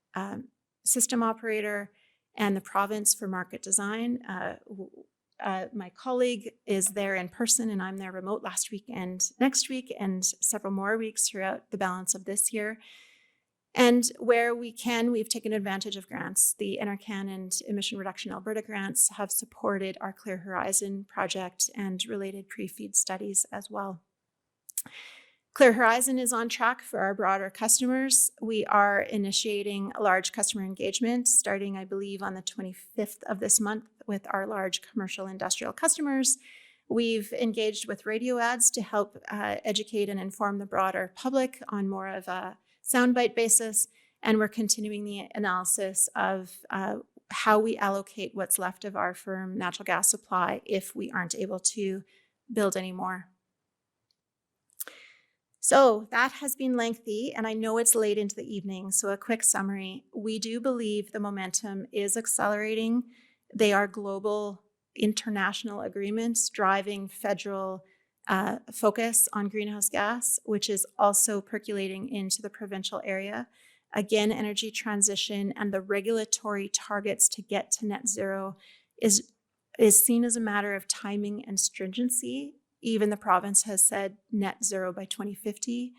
Speaker 2: System Operator and the province for market design. My colleague is there in person and I'm there remote last week and next week and several more weeks throughout the balance of this year. And where we can, we've taken advantage of grants. The NRCan and Emission Reduction Alberta grants have supported our Clear Horizon project and related pre-feed studies as well. Clear Horizon is on track for our broader customers. We are initiating a large customer engagement starting, I believe, on the 25th of this month with our large commercial industrial customers. We've engaged with radio ads to help educate and inform the broader public on more of a soundbite basis, and we're continuing the analysis of how we allocate what's left of our firm natural gas supply if we aren't able to build any more. So that has been lengthy, and I know it's late into the evening, so a quick summary. We do believe the momentum is accelerating. They are global international agreements driving federal focus on greenhouse gas, which is also percolating into the provincial area. Again, energy transition and the regulatory targets to get to net zero is seen as a matter of timing and stringency. Even the province has said net zero by 2050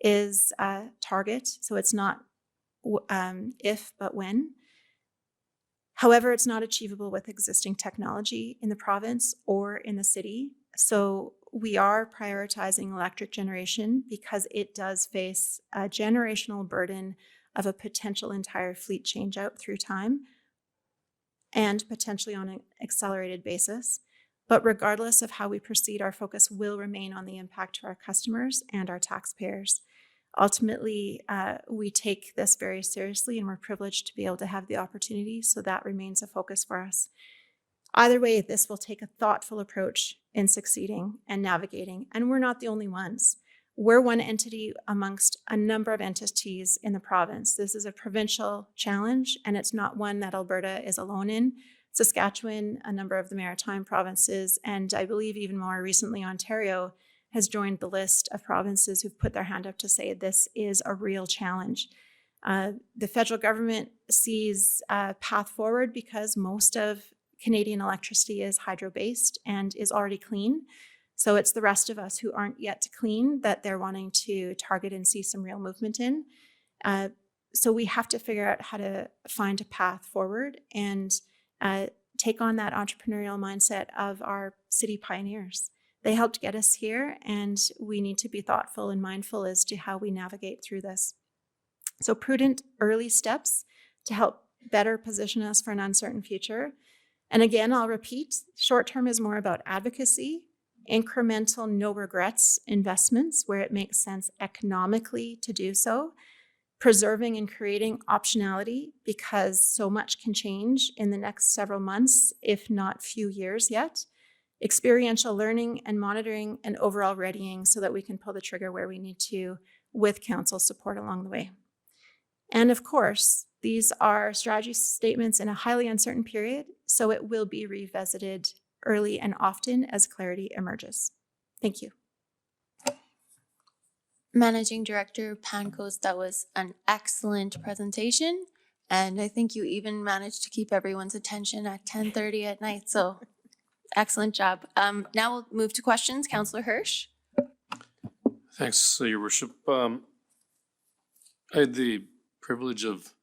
Speaker 2: is a target, so it's not if, but when. However, it's not achievable with existing technology in the province or in the city. So we are prioritizing electric generation because it does face a generational burden of a potential entire fleet change out through time and potentially on an accelerated basis. But regardless of how we proceed, our focus will remain on the impact to our customers and our taxpayers. Ultimately, we take this very seriously and we're privileged to be able to have the opportunity, so that remains a focus for us. Either way, this will take a thoughtful approach in succeeding and navigating, and we're not the only ones. We're one entity amongst a number of entities in the province. This is a provincial challenge, and it's not one that Alberta is alone in. Saskatchewan, a number of the maritime provinces, and I believe even more recently Ontario has joined the list of provinces who've put their hand up to say this is a real challenge. The federal government sees a path forward because most of Canadian electricity is hydro-based and is already clean. So it's the rest of us who aren't yet clean that they're wanting to target and see some real movement in. So we have to figure out how to find a path forward and take on that entrepreneurial mindset of our city pioneers. They helped get us here, and we need to be thoughtful and mindful as to how we navigate through this. So prudent early steps to help better position us for an uncertain future. And again, I'll repeat, short term is more about advocacy, incremental, no regrets investments where it makes sense economically to do so, preserving and creating optionality because so much can change in the next several months, if not few years yet. Experiential learning and monitoring and overall readying so that we can pull the trigger where we need to with council support along the way. And of course, these are strategy statements in a highly uncertain period, so it will be revisited early and often as clarity emerges. Thank you.
Speaker 3: Managing Director Pancoast, that was an excellent presentation. And I think you even managed to keep everyone's attention at 10:30 at night. So excellent job. Now we'll move to questions. Councillor Hirsch.
Speaker 4: Thanks, Your Worship. I had the privilege of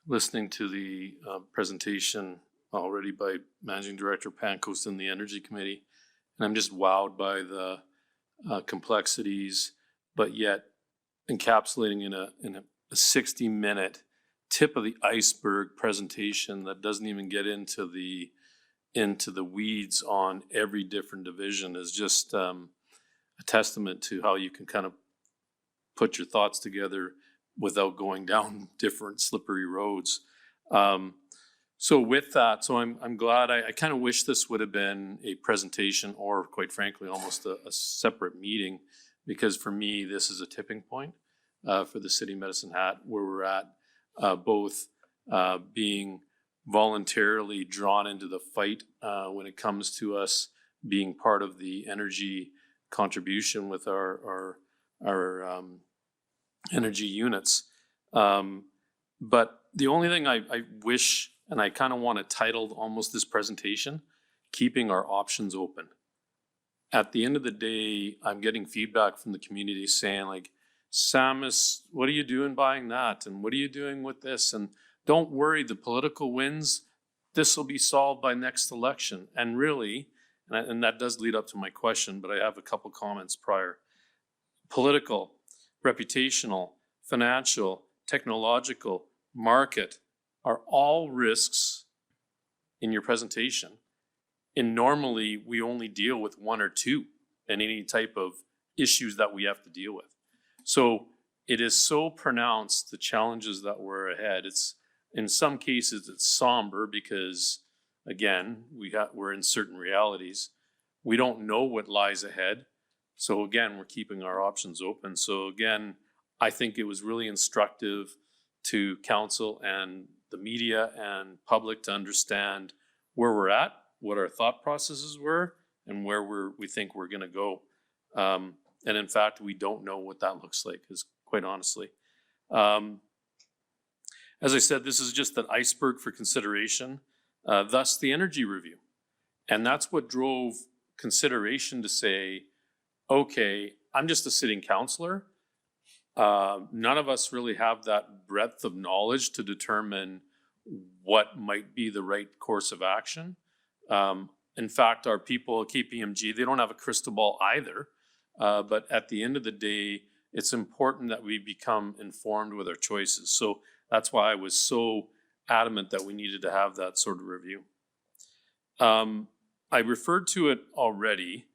Speaker 4: listening to the presentation already by Managing Director Pancoast in the Energy Committee, and I'm just wowed by the complexities, but yet encapsulating in a 60-minute tip of the iceberg presentation that doesn't even get into the weeds on every different division is just a testament to how you can kind of put your thoughts together without going down different slippery roads. So with that, I'm glad. I kind of wish this would have been a presentation or, quite frankly, almost a separate meeting, because for me, this is a tipping point for the City of Medicine Hat, where we're at, both being voluntarily drawn into the fight when it comes to us being part of the energy contribution with our energy units. But the only thing I wish, and I kind of want to title almost this presentation, keeping our options open. At the end of the day, I'm getting feedback from the community saying, like, Samus, what are you doing buying that? And what are you doing with this? And don't worry, the political wins, this will be solved by next election. And really, and that does lead up to my question, but I have a couple comments prior. Political, reputational, financial, technological, market are all risks in your presentation. And normally we only deal with one or two in any type of issues that we have to deal with. So it is so pronounced, the challenges that were ahead. It's, in some cases, it's somber because, again, we're in certain realities. We don't know what lies ahead. So again, we're keeping our options open. So again, I think it was really instructive to council and the media and public to understand where we're at, what our thought processes were, and where we think we're going to go. And in fact, we don't know what that looks like, is quite honestly. as I said, this is just an iceberg for consideration, thus the energy review. And that's what drove consideration to say, okay, I'm just a sitting councillor. None of us really have that breadth of knowledge to determine what might be the right course of action. In fact, our people at KPMG, they don't have a crystal ball either. But at the end of the day, it's important that we become informed with our choices. So that's why I was so adamant that we needed to have that sort of review. I referred to it already,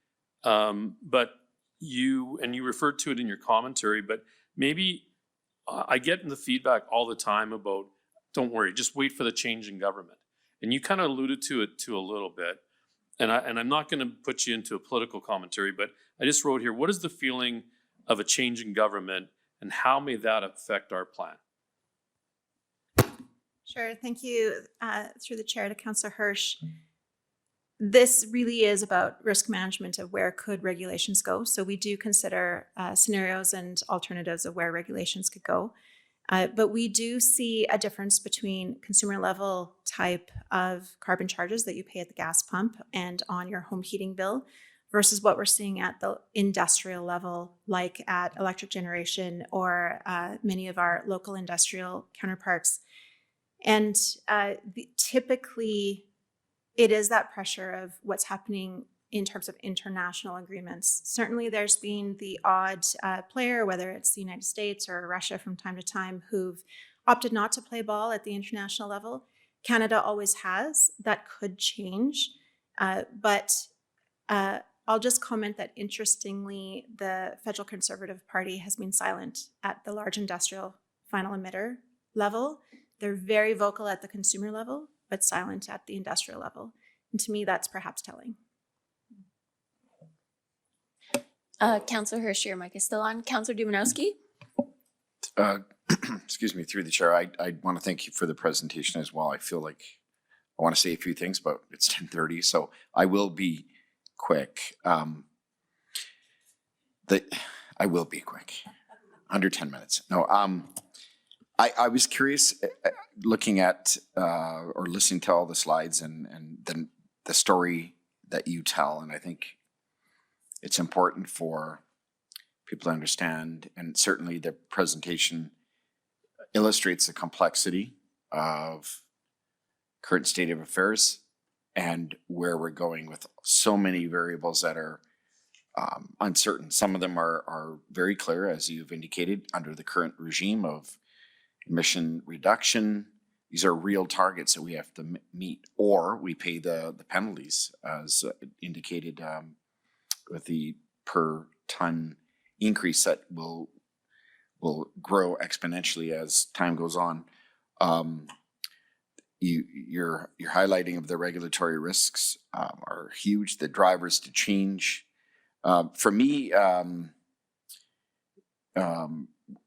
Speaker 4: but you referred to it in your commentary, but maybe I get in the feedback all the time about, don't worry, just wait for the change in government. And you kind of alluded to it too a little bit. And I'm not going to put you into a political commentary, but I just wrote here, what is the feeling of a change in government and how may that affect our plan?
Speaker 2: Sure. Thank you through the chair to Councillor Hirsch. This really is about risk management of where could regulations go. So we do consider scenarios and alternatives of where regulations could go. But we do see a difference between consumer level type of carbon charges that you pay at the gas pump and on your home heating bill versus what we're seeing at the industrial level, like at electric generation or many of our local industrial counterparts. And typically, it is that pressure of what's happening in terms of international agreements. Certainly there's been the odd player, whether it's the United States or Russia from time to time, who've opted not to play ball at the international level. Canada always has. That could change. But I'll just comment that interestingly, the Federal Conservative Party has been silent at the large industrial final emitter level. They're very vocal at the consumer level, but silent at the industrial level. And to me, that's perhaps telling.
Speaker 3: Councillor Hirsch, your mic is still on. Councillor Dumanowski?
Speaker 5: Excuse me, through the chair, I want to thank you for the presentation as well. I feel like I want to say a few things, but it's 10:30, so I will be quick. I will be quick, under 10 minutes. No, I was curious, looking at or listening to all the slides and then the story that you tell, and I think it's important for people to understand, and certainly the presentation illustrates the complexity of current state of affairs and where we're going with so many variables that are uncertain. Some of them are very clear, as you've indicated, under the current regime of emission reduction. These are real targets that we have to meet, or we pay the penalties, as indicated with the per ton increase that will grow exponentially as time goes on. Your highlighting of the regulatory risks are huge. The drivers to change. For me,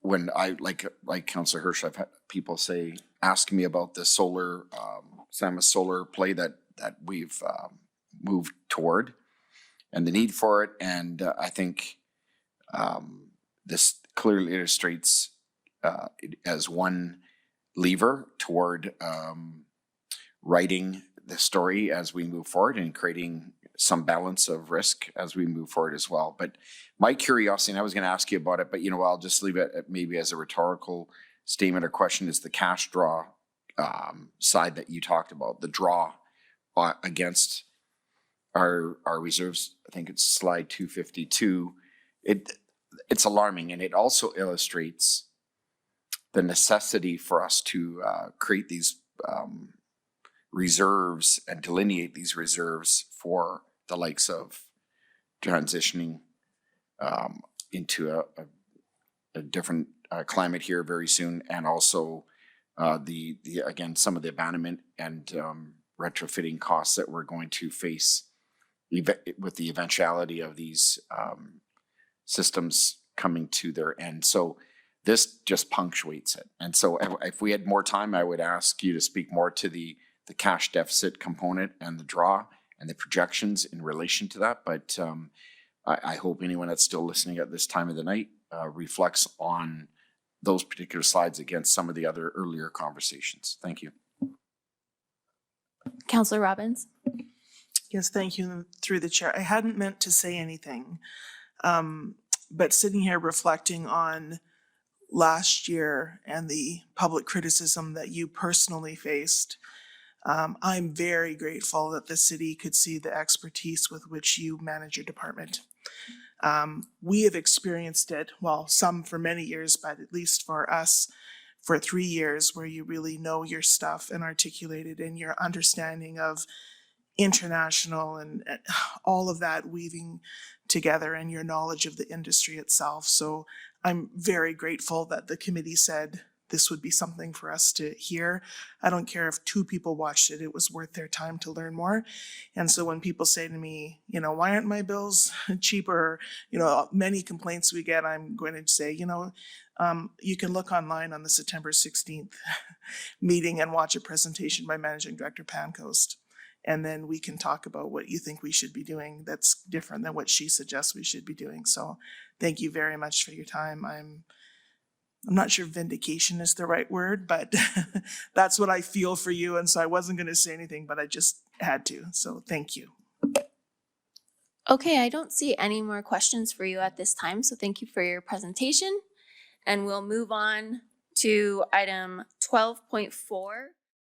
Speaker 5: when I like Councillor Hirsch, I've had people ask me about the solar, Samus solar play that we've moved toward, and the need for it. And I think this clearly illustrates it as one lever toward writing the story as we move forward and creating some balance of risk as we move forward as well. But my curiosity, and I was going to ask you about it, but I'll just leave it maybe as a rhetorical statement or question, is the cash draw side that you talked about, the draw against our reserves. I think it's slide 252. It's alarming, and it also illustrates the necessity for us to create these reserves and delineate these reserves for the likes of transitioning into a different climate here very soon, and also the again, some of the abandonment and retrofitting costs that we're going to face with the eventuality of these systems coming to their end. So this just punctuates it. And so if we had more time, I would ask you to speak more to the cash deficit component and the draw and the projections in relation to that. But I hope anyone that's still listening at this time of the night reflects on those particular slides against some of the other earlier conversations. Thank you.
Speaker 3: Councillor Robbins?
Speaker 6: Yes, thank you, through the chair. I hadn't meant to say anything, but sitting here reflecting on last year and the public criticism that you personally faced, I'm very grateful that the city could see the expertise with which you manage your department. We have experienced it, well, some for many years, but at least for us, for 3 years, where you really know your stuff and articulate it, and your understanding of international and all of that weaving together, and your knowledge of the industry itself. So I'm very grateful that the committee said this would be something for us to hear. I don't care if 2 people watched it, it was worth their time to learn more. And so when people say to me, you know, why aren't my bills cheaper? You know, many complaints we get, I'm going to say, you know, you can look online on the September 16th meeting and watch a presentation by Managing Director Pancoast. And then we can talk about what you think we should be doing that's different than what she suggests we should be doing. So thank you very much for your time. I'm not sure vindication is the right word, but that's what I feel for you. And so I wasn't going to say anything, but I just had to. So thank you.
Speaker 3: Okay, I don't see any more questions for you at this time, so thank you for your presentation. And we'll move on to item 12.4.